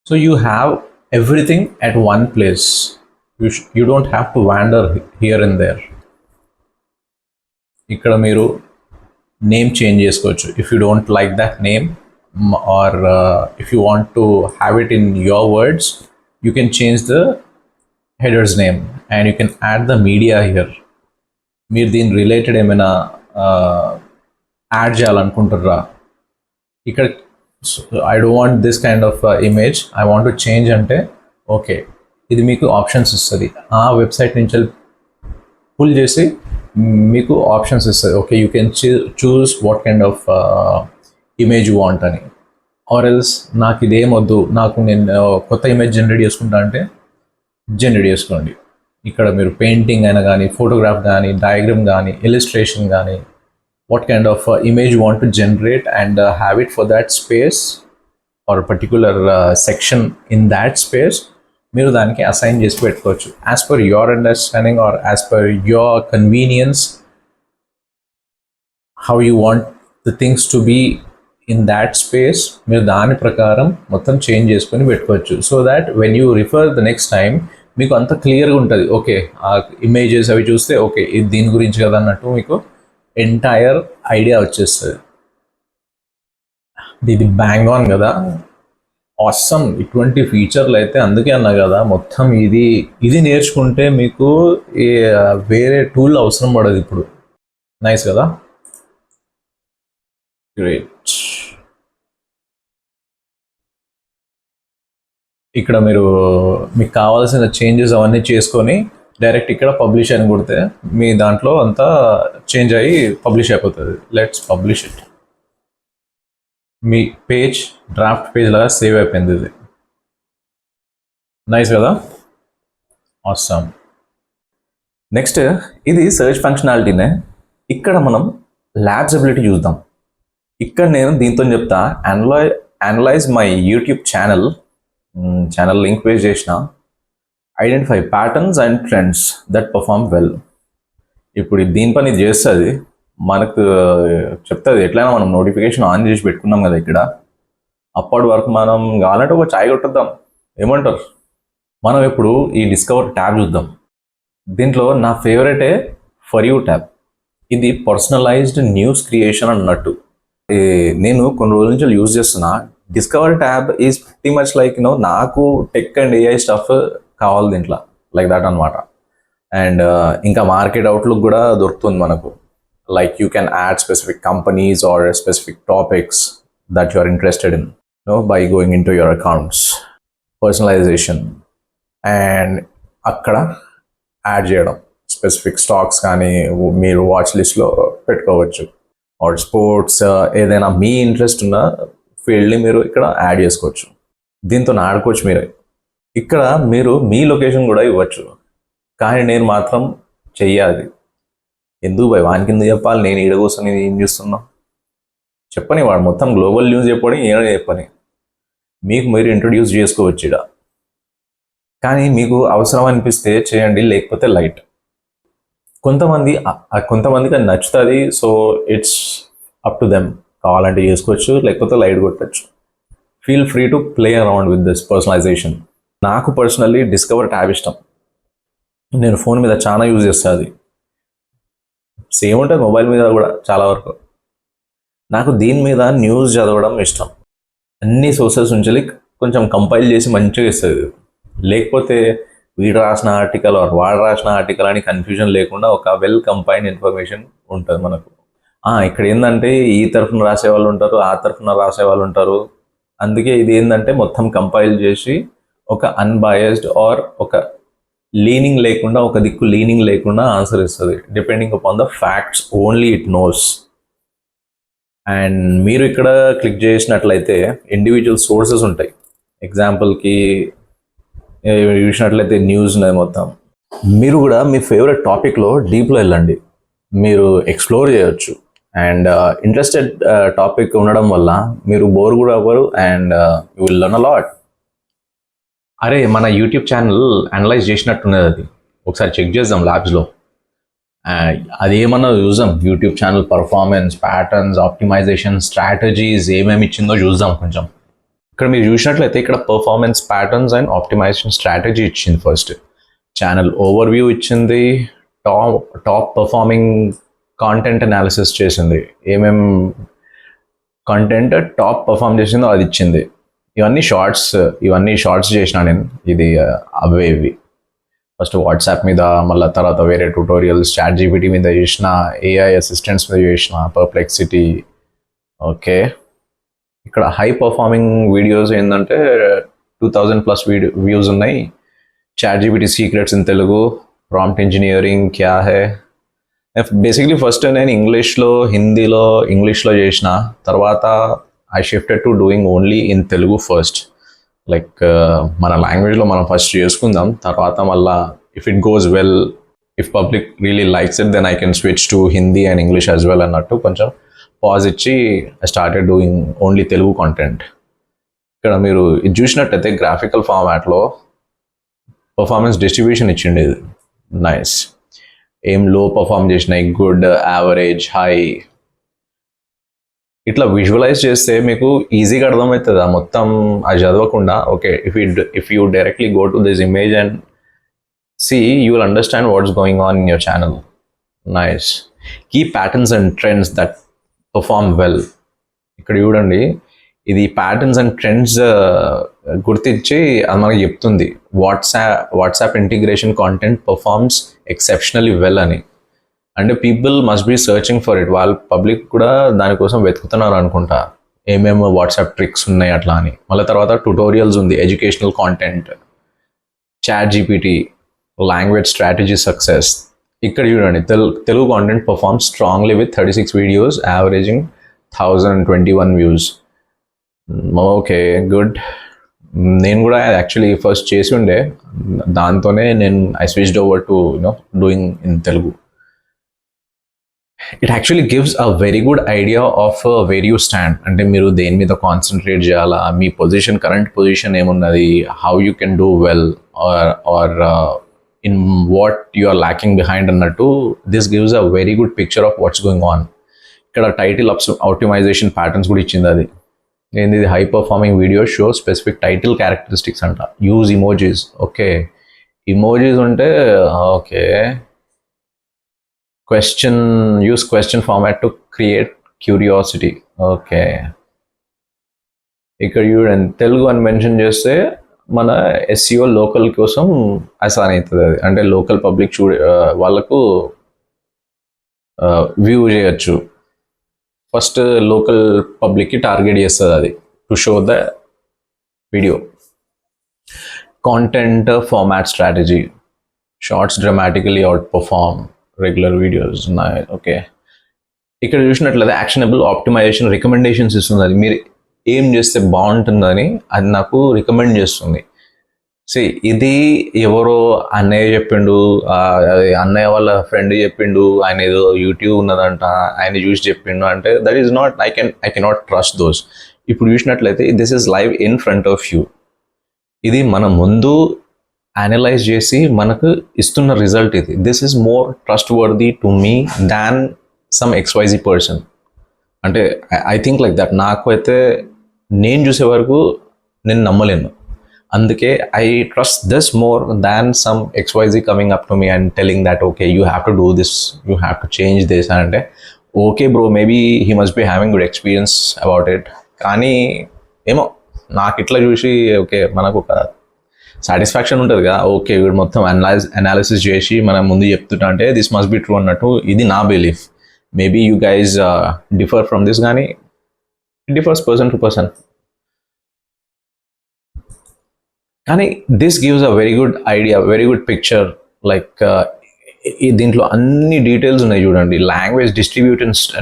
So you have everything at one place. You don't have to wander here and there. ఇక్కడ మీరు name change చేసుకోవచ్చు if you don't like that name, or if you want to have it in your words, you can change the header's name and you can add the media here. మీరు దీని related ఏమైనా add చేయాలనుకుంటారా ఇక్కడ, I don't want this kind of image, I want to change అంటే okay ఇది మీకు options ఇస్తుంది. ఆ website నుంచి పుల్ చేసి మీకు ఆప్షన్స్ ఇస్తుంది. Okay you can choose what kind of image you want అని. ఆర్ ఎల్స్ నాకు ఇదేం వద్దు, నాకు నేను కొత్త ఇమేజ్ జనరేట్ చేసుకుంటా అంటే జనరేట్ చేసుకోండి. ఇక్కడ మీరు పెయింటింగ్ అయినా కానీ, ఫోటోగ్రాఫ్ కానీ, డయాగ్రామ్ కానీ, ఇలిస్ట్రేషన్ కానీ, what kind of image you want to generate and have it for that space or a particular section in that space, మీరు దానికి అసైన్ చేసి పెట్టుకోవచ్చు as per your understanding or as per your convenience, how you want the things to be in that space. మీరు దాని ప్రకారం మొత్తం change చేసుకొని పెట్టుకోవచ్చు. So that when you refer the next time మీకు అంత క్లియర్గా ఉంటుంది. ఓకే ఆ ఇమేజెస్ అవి చూస్తే ఓకే ఇది దీని గురించి కదా అన్నట్టు మీకు ఎంటైర్ ఐడియా వచ్చేస్తుంది. ఇది బ్యాంగ్ ఆన్ కదా, ఆసమ్. ఇటువంటి ఫీచర్లు అయితే అందుకే అన్నా కదా మొత్తం ఇది నేర్చుకుంటే మీకు వేరే టూల్ అవసరం పడదు ఇప్పుడు. నైస్ కదా, గ్రేట్. ఇక్కడ మీకు కావాల్సిన చేంజెస్ అవన్నీ చేసుకొని డైరెక్ట్ ఇక్కడ పబ్లిష్ అని కొడితే మీ దాంట్లో అంతా చేంజ్ అయ్యి పబ్లిష్ అయిపోతుంది. Let's publish it. మీ పేజ్ డ్రాఫ్ట్ పేజ్ లాగా సేవ్ అయిపోయింది. ఇది నైస్ కదా, ఆసమ్. నెక్స్ట్ ఇది సెర్చ్ ఫంక్షనాలిటీనే. ఇక్కడ మనం ల్యాబ్సబిలిటీ చూద్దాం. ఇక్కడ నేను దీంతో చెప్తా analyse my YouTube channel link page చేసిన, identify patterns and trends that perform well. ఇప్పుడు దీని పని చేస్తుంది, మనకు చెప్తుంది ఎట్లయినా. మనం నోటిఫికేషన్ ఆన్ చేసి పెట్టుకున్నాం కదా ఇక్కడ, అప్పటి వరకు మనం కావాలంటే ఒక ఛాయ్ కొట్టద్దాం, ఏమంటారు? మనం ఇప్పుడు ఈ డిస్కవర్ ట్యాబ్ చూద్దాం. దీంట్లో నా ఫేవరెటే ఫర్ యూ ట్యాబ్. ఇది పర్సనలైజ్డ్ న్యూస్ క్రియేషన్ అన్నట్టు. నేను కొన్ని రోజుల నుంచి యూజ్ చేస్తున్నా. Discover tab is pretty much like నాకు టెక్ అండ్ ఏఐ స్టఫ్ కావాలి దీంట్లో, లైక్ దాట్ అనమాట. అండ్ ఇంకా మార్కెట్ అవుట్లుక్ కూడా దొరుకుతుంది మనకు. Like you can add specific companies or specific topics that you are interested in by going in to your accounts. Personalisation and అక్కడ add చేయడం specific stocks కానీ మీరు వాచ్ లిస్ట్లో పెట్టుకోవచ్చు. ఆర్ స్పోర్ట్స్ ఏదైనా మీ ఇంట్రెస్ట్ ఉన్న ఫీల్డ్ని మీరు ఇక్కడ యాడ్ చేసుకోవచ్చు. దీంతో ఆడుకోవచ్చు మీరే. ఇక్కడ మీరు మీ లొకేషన్ కూడా ఇవ్వచ్చు. కానీ నేను మాత్రం చెయ్యాలి. ఎందుకు భయ్ వానికి ఎందుకు చెప్పాలి? నేను ఈడ కోసం నేను ఏం చేస్తున్నా చెప్పని. వాడు మొత్తం గ్లోబల్ న్యూస్ చెప్పని, ఏమైనా చెప్పని. మీకు మీరు ఇంట్రొడ్యూస్ చేసుకోవచ్చు ఇక్కడ. కానీ మీకు అవసరం అనిపిస్తే చేయండి, లేకపోతే లైట్. కొంతమందికి అది నచ్చుతుంది. So it's up to them. కావాలంటే చేసుకోవచ్చు, లేకపోతే లైట్ కొట్టచ్చు. Feel free to play around with this personalisation. నాకు పర్సనల్లీ డిస్కవర్ ట్యాబ్ ఇష్టం. నేను ఫోన్ మీద చాలా యూజ్ చేస్తాను. అది సేమ్ ఉంటుంది మొబైల్ మీద కూడా చాలా వరకు. నాకు దీని మీద న్యూస్ చదవడం ఇష్టం. అన్ని సోర్సెస్ నుంచి కొంచెం కంపైల్ చేసి మంచిగా ఇస్తుంది. లేకపోతే వీడు రాసిన ఆర్టికల్ ఆర్ వాడు రాసిన ఆర్టికల్ అని కన్ఫ్యూజన్ లేకుండా ఒక వెల్ కంపైల్డ్ ఇన్ఫర్మేషన్ ఉంటుంది మనకు. ఇక్కడ ఏంటంటే ఈ తరఫున రాసే వాళ్ళు ఉంటారు, ఆ తరఫున రాసే వాళ్ళు ఉంటారు. అందుకే ఇది ఏంటంటే మొత్తం కంపైల్ చేసి ఒక అన్బయాస్డ్ ఆర్ ఒక లీనింగ్ లేకుండా, ఒక దిక్కు లీనింగ్ లేకుండా ఆన్సర్ ఇస్తుంది, depending upon the facts only it knows. And మీరు ఇక్కడ క్లిక్ చేసినట్లయితే ఇండివిజువల్ సోర్సెస్ ఉంటాయి. ఎగ్జాంపుల్కి చూసినట్లయితే న్యూస్ ఉన్నది మొత్తం. మీరు కూడా మీ ఫేవరెట్ టాపిక్లో డీప్లో వెళ్ళండి, మీరు ఎక్స్ప్లోర్ చేయొచ్చు. అండ్ ఇంట్రెస్టెడ్ టాపిక్ ఉండడం వల్ల మీరు బోర్ కూడా అవ్వరు and you will learn a lot. అరే మన యూట్యూబ్ ఛానల్ అనలైజ్ చేసినట్టున్నది, అది ఒకసారి చెక్ చేద్దాం ల్యాబ్స్లో. అదేమన్నా చూద్దాం, YouTube channel performance, patterns, optimisation strategies ఏమేమి ఇచ్చిందో చూద్దాం కొంచెం. ఇక్కడ మీరు చూసినట్లయితే ఇక్కడ performance, patterns and optimisation strategy ఇచ్చింది. ఫస్ట్ ఛానల్ ఓవర్వ్యూ ఇచ్చింది, టాప్ పర్ఫార్మింగ్ కాంటెంట్ అనాలిసిస్ చేసింది, ఏమేం కంటెంట్ టాప్ పర్ఫామ్ చేసిందో అది ఇచ్చింది. ఇవన్నీ షార్ట్స్ చేసిన నేను, ఇది అవే ఇవి. ఫస్ట్ వాట్సాప్ మీద, మళ్ళీ తర్వాత వేరే ట్యూటోరియల్స్, చాట్ జీపీటీ మీద చేసిన, ఏఐ అసిస్టెంట్స్ మీద చేసిన, పర్ప్లెక్సిటీ. ఓకే, ఇక్కడ హై పర్ఫార్మింగ్ వీడియోస్ ఏంటంటే 2000+ వ్యూస్ ఉన్నాయి. Chat GPT secrets in Telugu, prompt engineering క్యా హై. బేసిక్లీ ఫస్ట్ నేను ఇంగ్లీష్లో చేసిన, తర్వాత I shifted to doing only in Telugu first. Like మన లాంగ్వేజ్లో మనం ఫస్ట్ చేసుకుందాం, తర్వాత మళ్ళా if it goes well, if public really likes it, then I can switch to Hindi and English as well అన్నట్టు కొంచెం పాజ్ ఇచ్చి I started doing only Telugu content. ఇక్కడ మీరు ఇది చూసినట్టయితే గ్రాఫికల్ ఫార్మాట్లో పర్ఫార్మెన్స్ డిస్ట్రిబ్యూషన్ ఇచ్చింది. ఇది నైస్. ఏం లో పర్ఫామ్ చేసినాయి, గుడ్, యావరేజ్, హై, ఇట్లా విజువలైజ్ చేస్తే మీకు ఈజీగా అర్థమవుతుంది మొత్తం అది చదవకుండా. Okay, if you directly go to this image and see, you will understand what's going on in your channel. Nice. Key patterns and trends that perform well. ఇక్కడ చూడండి, ఇది ప్యాటర్న్స్ అండ్ ట్రెండ్స్ గుర్తించి అది మనకు చెప్తుంది. WhatsApp integration content performs exceptionally well అని. అంటే people must be searching for it. వాళ్ళ పబ్లిక్ కూడా దానికోసం వెతుకుతున్నారు అనుకుంటా, ఏమేమో వాట్సాప్ ట్రిక్స్ ఉన్నాయి అట్లా అని. మళ్ళీ తర్వాత ట్యూటోరియల్స్ ఉంది, educational content, chat GPT, language strategy success. ఇక్కడ చూడండి, Telugu content perform strongly with 36 videos averaging 1021 views. Okay, good. నేను కూడా యాక్చువల్లీ ఫస్ట్ చేసి ఉండే, దాంతోనే I switched over to doing in Telugu. It actually gives a very good idea of where you stand. అంటే మీరు దేని మీద కాన్సన్ట్రేట్ చేయాలా, మీ కరెంట్ పొజిషన్ ఏమున్నది, how you can do well or in what you are lacking behind అన్నట్టు. This gives a very good picture of what's going on. ఇక్కడ title optimisation patterns కూడా ఇచ్చింది. అది ఏంది, high performing video show specific title characteristics అంట. Use emojis. Okay, emojis ఉంటే okay. use question format to create curiosity. Okay, ఇక్కడ చూడండి, తెలుగు అని మెన్షన్ చేస్తే మన SEO లోకల్ కోసం అసైన్ అవుతుంది. అది అంటే లోకల్ పబ్లిక్ వాళ్ళకు వ్యూ చేయొచ్చు. ఫస్ట్ లోకల్ పబ్లిక్కి టార్గెట్ చేస్తుంది అది, to show the video. Content format strategy, shorts dramatically outperform regular videos ఉన్నాయి. ఓకే, ఇక్కడ చూసినట్లయితే యాక్షనబుల్ ఆప్టిమైజేషన్ రికమెండేషన్స్ ఇస్తుంది. అది మీరు ఏం చేస్తే బాగుంటుందని అది నాకు రికమెండ్ చేస్తుంది. ఇది ఎవరో అన్నయ్య చెప్పిండు, అన్నయ్య వాళ్ళ ఫ్రెండ్ చెప్పిండు, ఆయన ఏదో యూట్యూబ్ ఉన్నదంట, ఆయన చూసి చెప్పిండు అంటే that is not, I cannot trust those. ఇప్పుడు చూసినట్లయితే this is live in front of you. ఇది మన ముందు అనలైజ్ చేసి మనకు ఇస్తున్న రిజల్ట్ ఇది. This is more trust worthy to me than some XYZ person. అంటే ఐ థింక్ లైక్ దట్. నాకు అయితే నేను చూసే వరకు నేను నమ్మలేను. అందుకే I trust this more than some XYZ coming up to me and telling that okay you have to do this, you have to change this అంటే okay bro, maybe he must be having good experience about it. కానీ ఏమో నాకు ఇట్లా చూసి okay మనకు ఒక satisfaction ఉంటుంది కదా, ఓకే వీడు మొత్తం అనాలిసిస్ చేసి మనం ముందు చెప్తుంటా అంటే దిస్ మస్ట్ బి ట్రూ అన్నట్టు ఇది నా belief. Maybe you guys differ from this, కానీ it differs person to person. కానీ this gives a very good idea, very good picture. Like దీంట్లో అన్ని డీటెయిల్స్ ఉన్నాయి చూడండి. లాంగ్వేజ్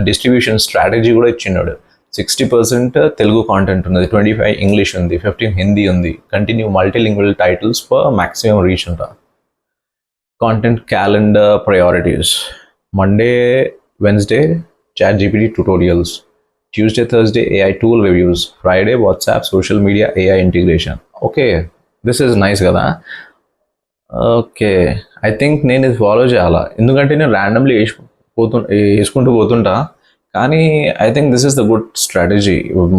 డిస్ట్రిబ్యూషన్ స్ట్రాటజీ కూడా ఇచ్చినాడు. 60% తెలుగు కాంటెంట్ ఉన్నది, 25 ఇంగ్లీష్ ఉంది, 15 హిందీ ఉంది. Continue multilingual titles for maximum reach అంట. Content calendar priorities: Monday Wednesday ChatGPT tutorials, Tuesday Thursday AI tool reviews, Friday WhatsApp social media AI integration. Okay, this is nice కదా. Okay, I think నేను ఇది follow చేయాలా, ఎందుకంటే నేను randomly వేసుకుంటూ పోతుంటా. కానీ I think this is the good strategy.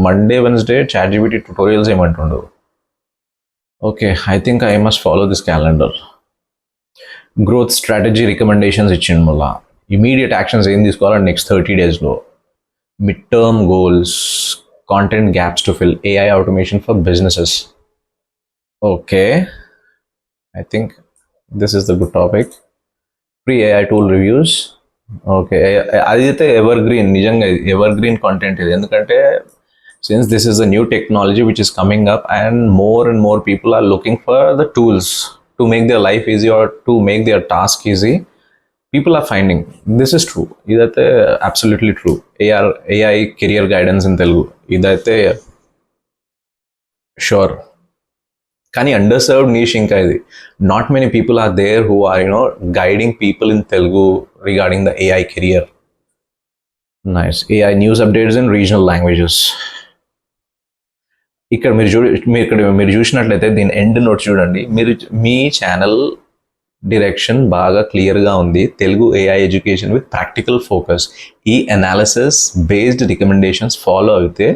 Monday Wednesday ChatGPT tutorials ఏమంటుండు. Okay, I think I must follow this calendar. Growth strategy recommendations ఇచ్చిండు. మళ్ళా ఇమీడియట్ యాక్షన్స్ ఏం తీసుకోవాలని నెక్స్ట్ 30 daysలో. Mid term goals, content gaps to fill, AI automation for businesses. Okay, I think this is the good topic. Free AI tool reviews. Okay, అదైతే evergreen, నిజంగా evergreen content ఇది. ఎందుకంటే since this is a new technology which is coming up and more people are looking for the tools to make their life easy or to make their task easy. People are finding this is true. ఇదైతే absolutely true. AI career guidance in Telugu, ఇదైతే sure. కానీ underserved niche ఇంకా ఇది. Not many people are there who are guiding people in Telugu regarding the AI career. Nice. AI news updates in regional languages. ఇక్కడ మీరు చూసినట్లయితే దీని end note చూడండి. మీ channel direction బాగా క్లియర్గా ఉంది. Telugu AI education with practical focus. ఈ అనాలిసిస్ బేస్డ్ రికమెండేషన్స్ ఫాలో అయితే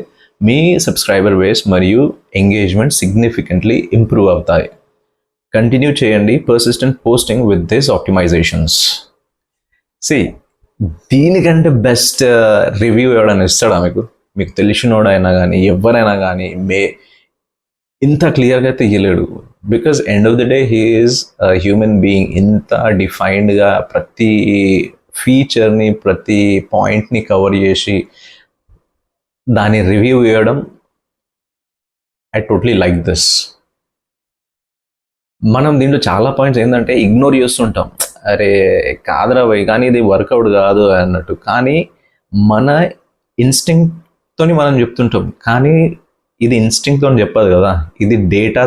మీ సబ్స్క్రైబర్ బేస్ మరియు ఎంగేజ్మెంట్ సిగ్నిఫికెంట్లీ ఇంప్రూవ్ అవుతాయి. కంటిన్యూ చేయండి persistent posting with this optimisations. దీనికంటే బెస్ట్ రివ్యూ ఎవడైనా ఇస్తాడా మీకు తెలిసినోడైనా కానీ ఎవరైనా కానీ ఇంత క్లియర్గా అయితే ఇయ్యలేడు. Because end of the day he is human being. ఇంత డిఫైన్డ్గా ప్రతి ఫీచర్ని ప్రతి పాయింట్ని కవర్ చేసి దాని రివ్యూ ఇవ్వడం, ఐ టోటలీ లైక్ దిస్. మనం దీంట్లో చాలా పాయింట్స్ ఏంటంటే ఇగ్నోర్ చేస్తుంటాం. అరే కాదురా పోయి, కానీ ఇది వర్కౌట్ కాదు అన్నట్టు. కానీ మన ఇన్స్టింక్ట్తోని మనం చెప్తుంటాం, కానీ ఇది ఇన్స్టింక్ట్తో చెప్పదు కదా. ఇది డేటా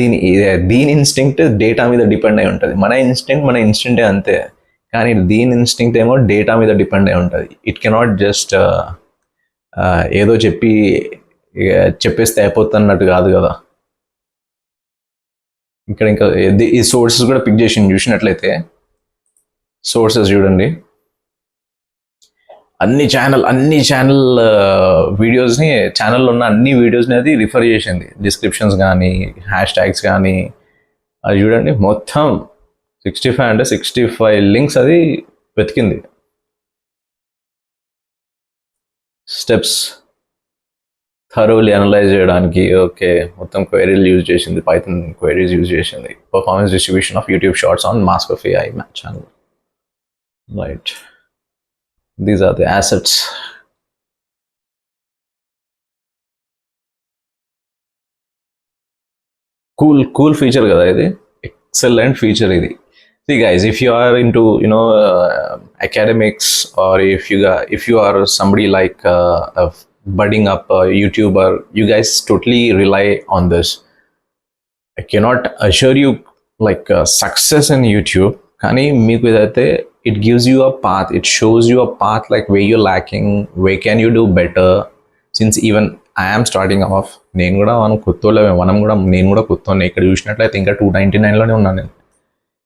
దీని ఇన్స్టింక్ట్ డేటా మీద డిపెండ్ అయి ఉంటుంది. మన ఇన్స్టింక్టే అంతే. కానీ దీని ఇన్స్టింక్ట్ ఏమో డేటా మీద డిపెండ్ అయి ఉంటుంది. ఇట్ కెనాట్ జస్ట్ ఏదో చెప్పేస్తే అయిపోతున్నట్టు కాదు కదా. ఇక్కడ ఇంకా ఈ సోర్సెస్ కూడా పిక్ చేసి చూసినట్లయితే సోర్సెస్ చూడండి. అన్ని ఛానల్ వీడియోస్ని, ఛానల్లో ఉన్న అన్ని వీడియోస్ని అది రిఫర్ చేసింది. డిస్క్రిప్షన్స్ కానీ హ్యాష్ ట్యాగ్స్ కానీ అది చూడండి. మొత్తం 65 లింక్స్ అది వెతికింది. స్టెప్స్ థరోలీ అనలైజ్ చేయడానికి. ఓకే, మొత్తం క్వైరీలు యూజ్ చేసింది, పైథాన్ క్వైరీస్ యూజ్ చేసింది. Performance distribution of YouTube shorts on mask of AI channel. Right, these are the assets. Cool feature కదా ఇది, ఎక్సలెంట్ ఫీచర్ ఇది. See guys, if you are into academics, or if you are somebody like a budding up YouTuber, you guys totally rely on this. I cannot assure you like success in YouTube. Kani meeku idaithe it gives you a path, it shows you a path like where you're lacking, where can you do better. Since even I am starting off, నేను కూడా కొత్తోనే. ఇక్కడ చూసినట్లయితే ఇంకా 299 లోనే ఉన్నాను నేను.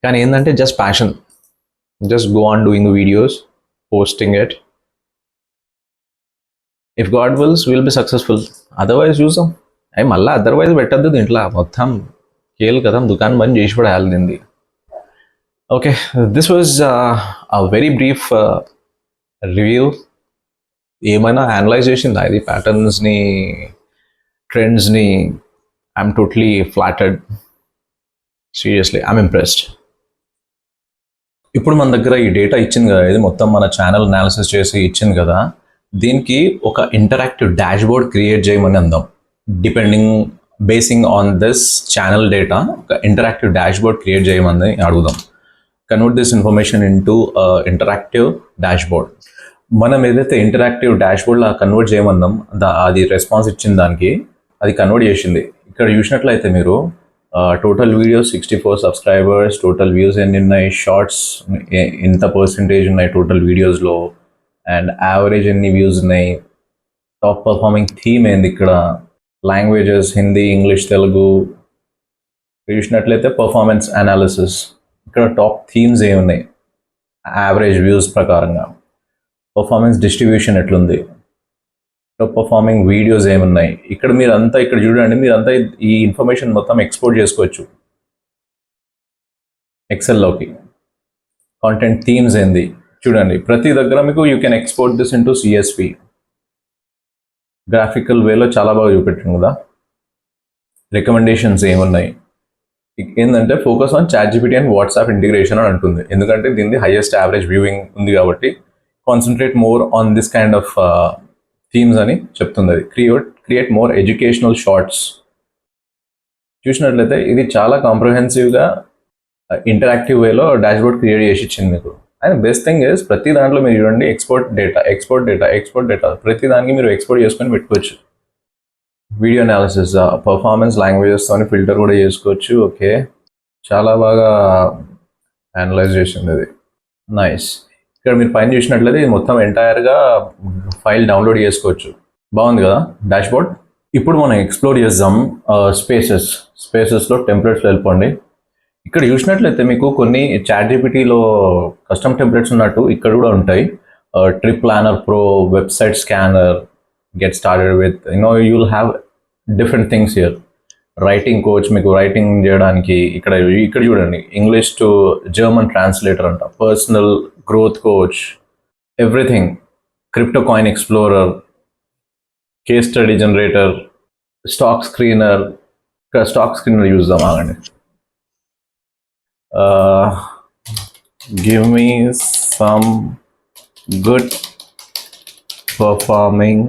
కానీ ఏంటంటే just passion, just go on doing videos, posting it. If God wills will be successful. Otherwise చూసాం. మళ్ళీ అదర్వైజ్ పెట్టద్దు దీంట్లో. మొత్తం కేల్ కదా, దుకాణం బంద్ చేసి పడేయాలి దీన్ని. Okay, this was a very brief review. ఏమైనా అనలైజ్ చేసిందా ఇది ప్యాటర్న్స్ని, ట్రెండ్స్ని? I'm totally flattered, seriously I'm impressed. ఇప్పుడు మన దగ్గర ఈ డేటా ఇచ్చింది కదా, ఇది మొత్తం మన ఛానల్ అనాలిసిస్ చేసి ఇచ్చింది కదా, దీనికి ఒక ఇంటరాక్టివ్ డాష్ బోర్డ్ క్రియేట్ చేయమని అందాం. Basing on this channel data ఒక ఇంటరాక్టివ్ డాష్ బోర్డ్ క్రియేట్ చేయమని అడుగుదాం. Convert this information into interactive dashboard. మనం ఏదైతే ఇంటరాక్టివ్ డాష్ బోర్డ్లా కన్వర్ట్ చేయమన్నాం, అది రెస్పాన్స్ ఇచ్చిన దానికి అది కన్వర్ట్ చేసింది. ఇక్కడ చూసినట్లయితే మీరు total videos 64 subscribers, total views ఎన్ని ఉన్నాయి, షార్ట్స్ ఎంత పర్సంటేజ్ ఉన్నాయి టోటల్ వీడియోస్లో, అండ్ యావరేజ్ ఎన్ని వ్యూస్ ఉన్నాయి, టాప్ పర్ఫార్మింగ్ థీమ్ ఏంది, ఇక్కడ లాంగ్వేజెస్ హిందీ, ఇంగ్లీష్, తెలుగు. చూసినట్లయితే పర్ఫార్మెన్స్ అనాలిసిస్, ఇక్కడ టాప్ థీమ్స్ ఏమున్నాయి యావరేజ్ వ్యూస్ ప్రకారంగా, పర్ఫార్మెన్స్ డిస్ట్రిబ్యూషన్ ఎట్లుంది, టాప్ పర్ఫార్మింగ్ వీడియోస్ ఏమున్నాయి. ఇక్కడ మీరంతా ఇక్కడ చూడండి, మీరంతా ఈ ఇన్ఫర్మేషన్ మొత్తం ఎక్స్పోర్ట్ చేసుకోవచ్చు ఎక్సెల్లోకి. కాంటెంట్ థీమ్స్ ఏంది చూడండి, ప్రతి దగ్గర మీకు you can export this into CSV. Graphical వేలో చాలా బాగా చూపెట్టాను కదా. రికమెండేషన్స్ ఏమున్నాయి ఏంటంటే focus on ChatGPT and WhatsApp integration అని అంటుంది, ఎందుకంటే దీనిది హైయెస్ట్ యావరేజ్ వ్యూయింగ్ ఉంది కాబట్టి concentrate more on this kind of themes అని చెప్తుంది. అది క్రియేట్ మోర్ ఎడ్యుకేషనల్ షార్ట్స్. చూసినట్లయితే ఇది చాలా కాంప్రహెన్సివ్గా ఇంటరాక్టివ్ వేలో డాష్ బోర్డ్ క్రియేట్ చేసి ఇచ్చింది మీకు. అండ్ బెస్ట్ థింగ్ ఇస్ ప్రతి దాంట్లో మీరు చూడండి ఎక్స్పోర్ట్ డేటా ప్రతి దానికి మీరు ఎక్స్పోర్ట్ చేసుకొని పెట్టుకోవచ్చు. వీడియో అనాలిసిస్, పర్ఫార్మెన్స్ లాంగ్వేజెస్తో ఫిల్టర్ కూడా చేసుకోవచ్చు. ఓకే, చాలా బాగా అనలైజ్ చేసింది అది, నైస్. ఇక్కడ మీరు పైన చూసినట్లయితే ఇది మొత్తం ఎంటైర్గా ఫైల్ డౌన్లోడ్ చేసుకోవచ్చు. బాగుంది కదా డాష్ బోర్డ్. ఇప్పుడు మనం ఎక్స్ప్లోర్ చేద్దాం స్పేసెస్లో టెంప్లెట్స్లో వెళ్ళిపోండి. ఇక్కడ చూసినట్లయితే మీకు కొన్ని ChatGPTలో కస్టమ్ టెంప్లెట్స్ ఉన్నట్టు ఇక్కడ కూడా ఉంటాయి. Trip planner pro, website scanner, get started with you will have different things here. Writing coach, మీకు రైటింగ్ చేయడానికి ఇక్కడ చూడండి, ఇంగ్లీష్ టు జర్మన్ ట్రాన్స్లేటర్ అంట, personal growth coach, everything. Crypto coin explorer, case study generator, stock screener. ఇక్కడ stock screener చూద్దాం ఆగండి. Give me some good performing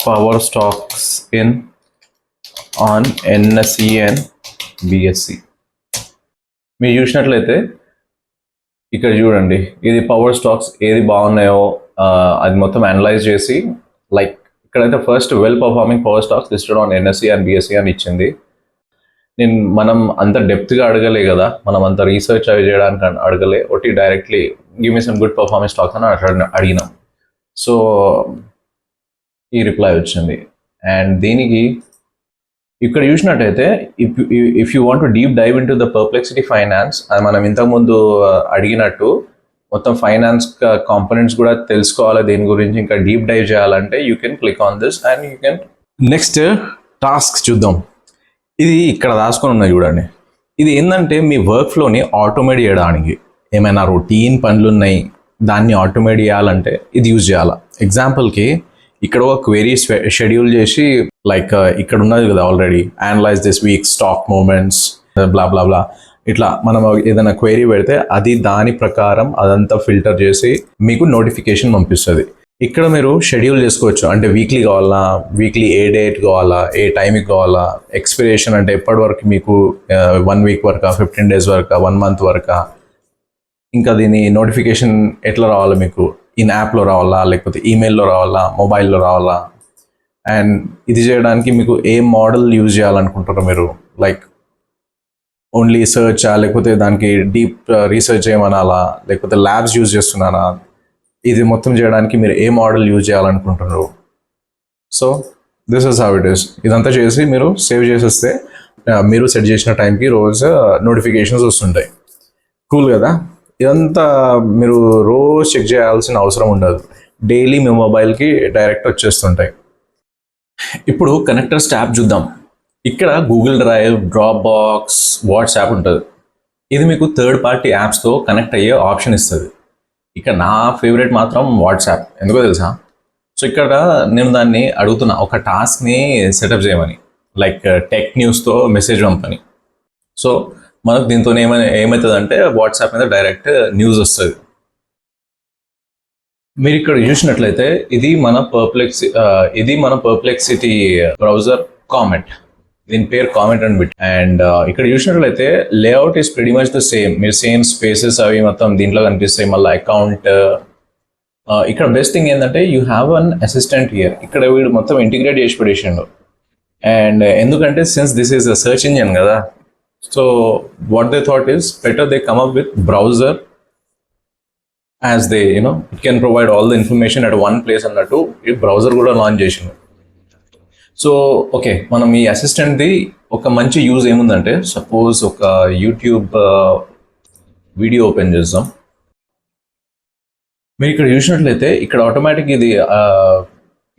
power stocks on NSE and BSE. మీరు చూసినట్లయితే ఇక్కడ చూడండి, ఇది పవర్ స్టాక్స్ ఏది బాగున్నాయో అది మొత్తం అనలైజ్ చేసి, లైక్ ఇక్కడైతే first well performing power stocks listed on NSE and BSE అని ఇచ్చింది. మనం అంత డెప్త్గా అడగలే కదా, మనం అంత రీసెర్చ్ అవి చేయడానికి అడగలే, ఒకటి directly give me some good performance stocks అని అడిగినాం. సో ఈ రిప్లై వచ్చింది. అండ్ దీనికి ఇక్కడ చూసినట్టయితే if you want to deep dive in to the Perplexity finance, అది మనం ఇంతకుముందు అడిగినట్టు మొత్తం ఫైనాన్స్ కాంపోనెంట్స్ కూడా తెలుసుకోవాలి దీని గురించి, ఇంకా డీప్ డైవ్ చేయాలంటే you can click on this and you can. Next task చూద్దాం. ఇది ఇక్కడ రాసుకొని ఉన్నాయి చూడండి. ఇది ఏంటంటే మీ వర్క్ ఫ్లోని ఆటోమేట్ చేయడానికి, ఏమైనా రొటీన్ పనులు ఉన్నాయి దాన్ని ఆటోమేట్ చేయాలంటే ఇది యూజ్ చేయాలి. ఎగ్జాంపుల్కి ఇక్కడ ఒక క్వెరీ షెడ్యూల్ చేసి, లైక్ ఇక్కడ ఉన్నది కదా already, analyse this week stock movements blah blah blah, ఇట్లా మనం ఏదైనా క్వెరీ పెడితే అది దాని ప్రకారం అదంతా ఫిల్టర్ చేసి మీకు నోటిఫికేషన్ పంపిస్తుంది. ఇక్కడ మీరు షెడ్యూల్ చేసుకోవచ్చు, అంటే వీక్లీ కావాలా, వీక్లీ ఏ డేట్ కావాలా, ఏ టైంకి కావాలా, ఎక్స్పిరేషన్ అంటే ఎప్పటి వరకు మీకు 1 వీక్ వరకా, 15 డేస్ వరకా, 1 మంత్ వరకా, ఇంకా దీని నోటిఫికేషన్ ఎట్లా రావాలా, మీకు ఇన్ యాప్లో రావాలా, లేకపోతే ఈమెయిల్లో రావాలా, మొబైల్లో రావాలా. అండ్ ఇది చేయడానికి మీకు ఏ మోడల్ యూజ్ చేయాలనుకుంటారో మీరు, లైక్ ఓన్లీ సర్చా, లేకపోతే దానికి డీప్ రీసెర్చ్ చేయమనాలా, లేకపోతే ల్యాబ్స్ యూజ్ చేస్తున్నారా, ఇది మొత్తం చేయడానికి మీరు ఏ మోడల్ యూజ్ చేయాలనుకుంటున్నారు. So this is how it is. ఇదంతా చేసి మీరు సేవ్ చేసేస్తే మీరు సెట్ చేసిన టైంకి రోజు నోటిఫికేషన్స్ వస్తుంటాయి. కూల్ కదా. ఇదంతా మీరు రోజు చెక్ చేయాల్సిన అవసరం ఉండదు, డైలీ మీ మొబైల్కి డైరెక్ట్ వచ్చేస్తుంటాయి. ఇప్పుడు కనెక్టర్స్ ట్యాబ్ చూద్దాం. ఇక్కడ Google drive, drop box, WhatsApp ఉంటుంది. ఇది మీకు థర్డ్ పార్టీ యాప్స్తో కనెక్ట్ అయ్యే ఆప్షన్ ఇస్తుంది. ఇక్కడ నా ఫేవరెట్ మాత్రం వాట్సాప్. ఎందుకో తెలుసా? సో ఇక్కడ నేను దాన్ని అడుగుతున్నా ఒక టాస్క్ని సెటప్ చేయమని, లైక్ టెక్ న్యూస్తో మెసేజ్ పంపని. సో మనకు దీంతో ఏమవుతుందంటే వాట్సాప్ మీద డైరెక్ట్ న్యూస్ వస్తుంది. మీరు ఇక్కడ చూసినట్లయితే ఇది మన పర్ప్లెక్సిటీ బ్రౌజర్ కామెంట్. దీని పేరు కామెంట్ అని పెట్టి. అండ్ ఇక్కడ చూసినట్లయితే layout is pretty much the same. మీరు సేమ్ స్పేసెస్ అవి మొత్తం దీంట్లో కనిపిస్తాయి. మళ్ళీ అకౌంట్. ఇక్కడ బెస్ట్ థింగ్ ఏంటంటే you have an assistant here. ఇక్కడ వీడు మొత్తం ఇంటిగ్రేట్ చేసి పడేసిండు. అండ్ ఎందుకంటే since this is a search engine కదా, so what they thought is better they come up with browser as they it can provide all the information at one place అన్నట్టు ఈ browser కూడా launch చేసిండు. So okay, మనం ఈ అసిస్టెంట్ది ఒక మంచి use ఏముందంటే, సపోజ్ ఒక యూట్యూబ్ వీడియో ఓపెన్ చేద్దాం. మీరు ఇక్కడ చూసినట్లయితే ఇక్కడ ఆటోమేటిక్ ఇది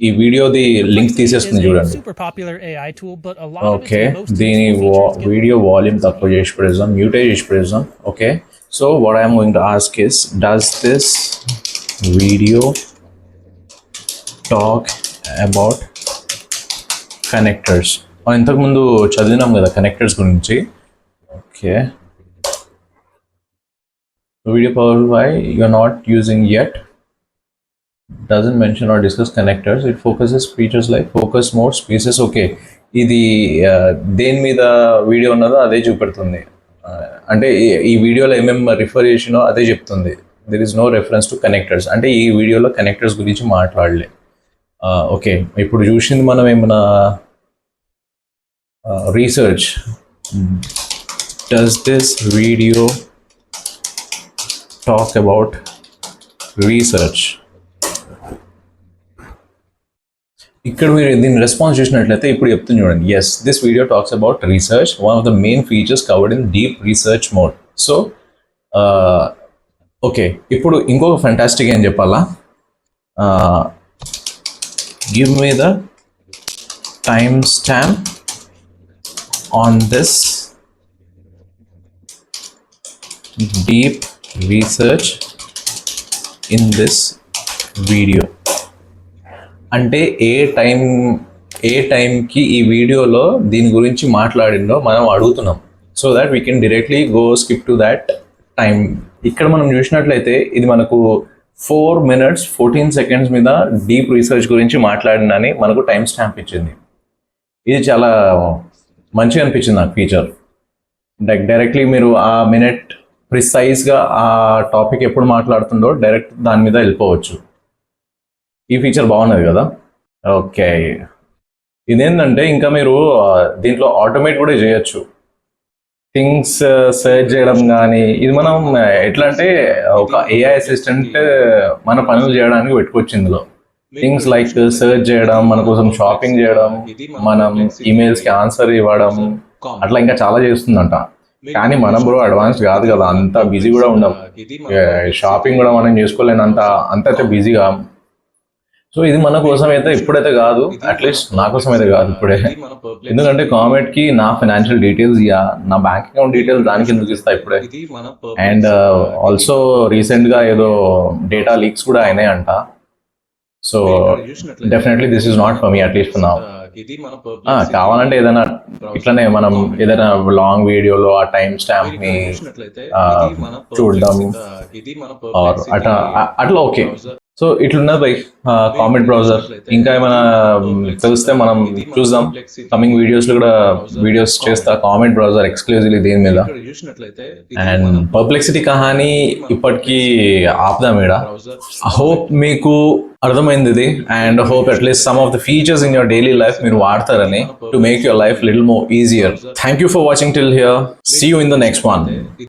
ఈ వీడియోది లింక్ తీసేస్తుంది చూడండి. ఓకే, దీని వీడియో వాల్యూమ్ తక్కువ చేసి పడేద్దాం, మ్యూటే చేసి పడేద్దాం. Okay, so what I'm going to ask is, does this video talk about connectors? మనం ఇంతకుముందు చదివినాం కదా కనెక్టర్స్ గురించి. Okay, video power by you are not using yet doesn't mention or discuss connectors. It focuses features like focus mode, spaces. Okay, ఇది దేని మీద video ఉన్నదో అదే చూపెడుతుంది. అంటే ఈ వీడియోలో ఏమేమి రిఫర్ చేసినో అదే చెప్తుంది. There is no reference to connectors. అంటే ఈ వీడియోలో కనెక్టర్స్ గురించి మాట్లాడలే. ఓకే, ఇప్పుడు చూసింది మనం ఏమన్నా research. Does this video talk about research? ఇక్కడ మీరు దీన్ని రెస్పాన్స్ చేసినట్లయితే ఇప్పుడు చెప్తుంది చూడండి. Yes, this video talks about research, one of the main features covered in deep research mode. So okay, ఇప్పుడు ఇంకొక ఫెంటాస్టిక్ ఏం చెప్పాలా, give me the time stamp on this deep research in this video. అంటే ఏ టైంకి ఈ వీడియోలో దీని గురించి మాట్లాడిందో మనం అడుగుతున్నాం. So that we can directly go skip to that time. ఇక్కడ మనం చూసినట్లయితే ఇది మనకు 4 minutes 14 seconds మీద డీప్ రీసెర్చ్ గురించి మాట్లాడిందని మనకు టైం స్టాంప్ ఇచ్చింది. ఇది చాలా మంచిగా అనిపించింది నాకు ఫీచర్. డైరెక్ట్లీ మీరు ఆ మినిట్ ప్రిసైజ్గా ఆ టాపిక్ ఎప్పుడు మాట్లాడుతుందో డైరెక్ట్ దాని మీద వెళ్ళిపోవచ్చు. ఈ ఫీచర్ బాగున్నది కదా. ఓకే, ఇదేంటంటే ఇంకా మీరు దీంట్లో ఆటోమేట్ కూడా చేయొచ్చు. థింగ్స్ సెర్చ్ చేయడం కానీ, ఇది మనం ఎట్లా అంటే ఒక ఏఐ అసిస్టెంట్ మన పనులు చేయడానికి పెట్టుకోవచ్చు. ఇందులో థింగ్స్ లైక్ సెర్చ్ చేయడం, మన కోసం షాపింగ్ చేయడం, మనం ఈమెయిల్స్కి ఆన్సర్ ఇవ్వడం, అట్లా ఇంకా చాలా చేస్తుందంట. కానీ మనం బ్రో అడ్వాన్స్ కాదు కదా, అంత బిజీ కూడా ఉండం. షాపింగ్ కూడా మనం చేసుకోలేనంత అయితే బిజీగా. సో ఇది మన కోసం అయితే ఇప్పుడైతే కాదు, అట్లీస్ట్ నా కోసం అయితే కాదు ఇప్పుడే. ఎందుకంటే కామెంట్కి నా ఫైనాన్షియల్ డీటెయిల్స్ నా బ్యాంక్ అకౌంట్ డీటెయిల్స్ దానికి ఎందుకు ఇస్తా ఇప్పుడే. అండ్ ఆల్సో రీసెంట్గా ఏదో డేటా లీక్స్ కూడా అయినాయంట. So definitely this is not for me, at least for now. కావాలంటే ఏదైనా ఇట్లనే మనం ఏదైనా లాంగ్ వీడియోలో ఆ టైం స్టాంప్ ని చూడడం అట్లా ఓకే. సో ఇట్లున్నది బై కామెంట్ బ్రౌజర్. ఇంకా ఏమైనా తెలిస్తే మనం చూద్దాం. కమింగ్ వీడియోస్ లో కూడా వీడియోస్ చేస్తా కామెంట్ బ్రౌజర్ ఎక్స్క్లూజివ్లీ దీని మీద. అండ్ పర్ప్లెక్సిటీ కహాని ఇప్పటికీ ఆపుదాం ఈడ. హోప్ మీకు అర్థమైంది ఇది. And hope at least some of the features in your daily life మీరు వాడతారని, to make your life little more easier. Thank you for watching till here. See you in the next one.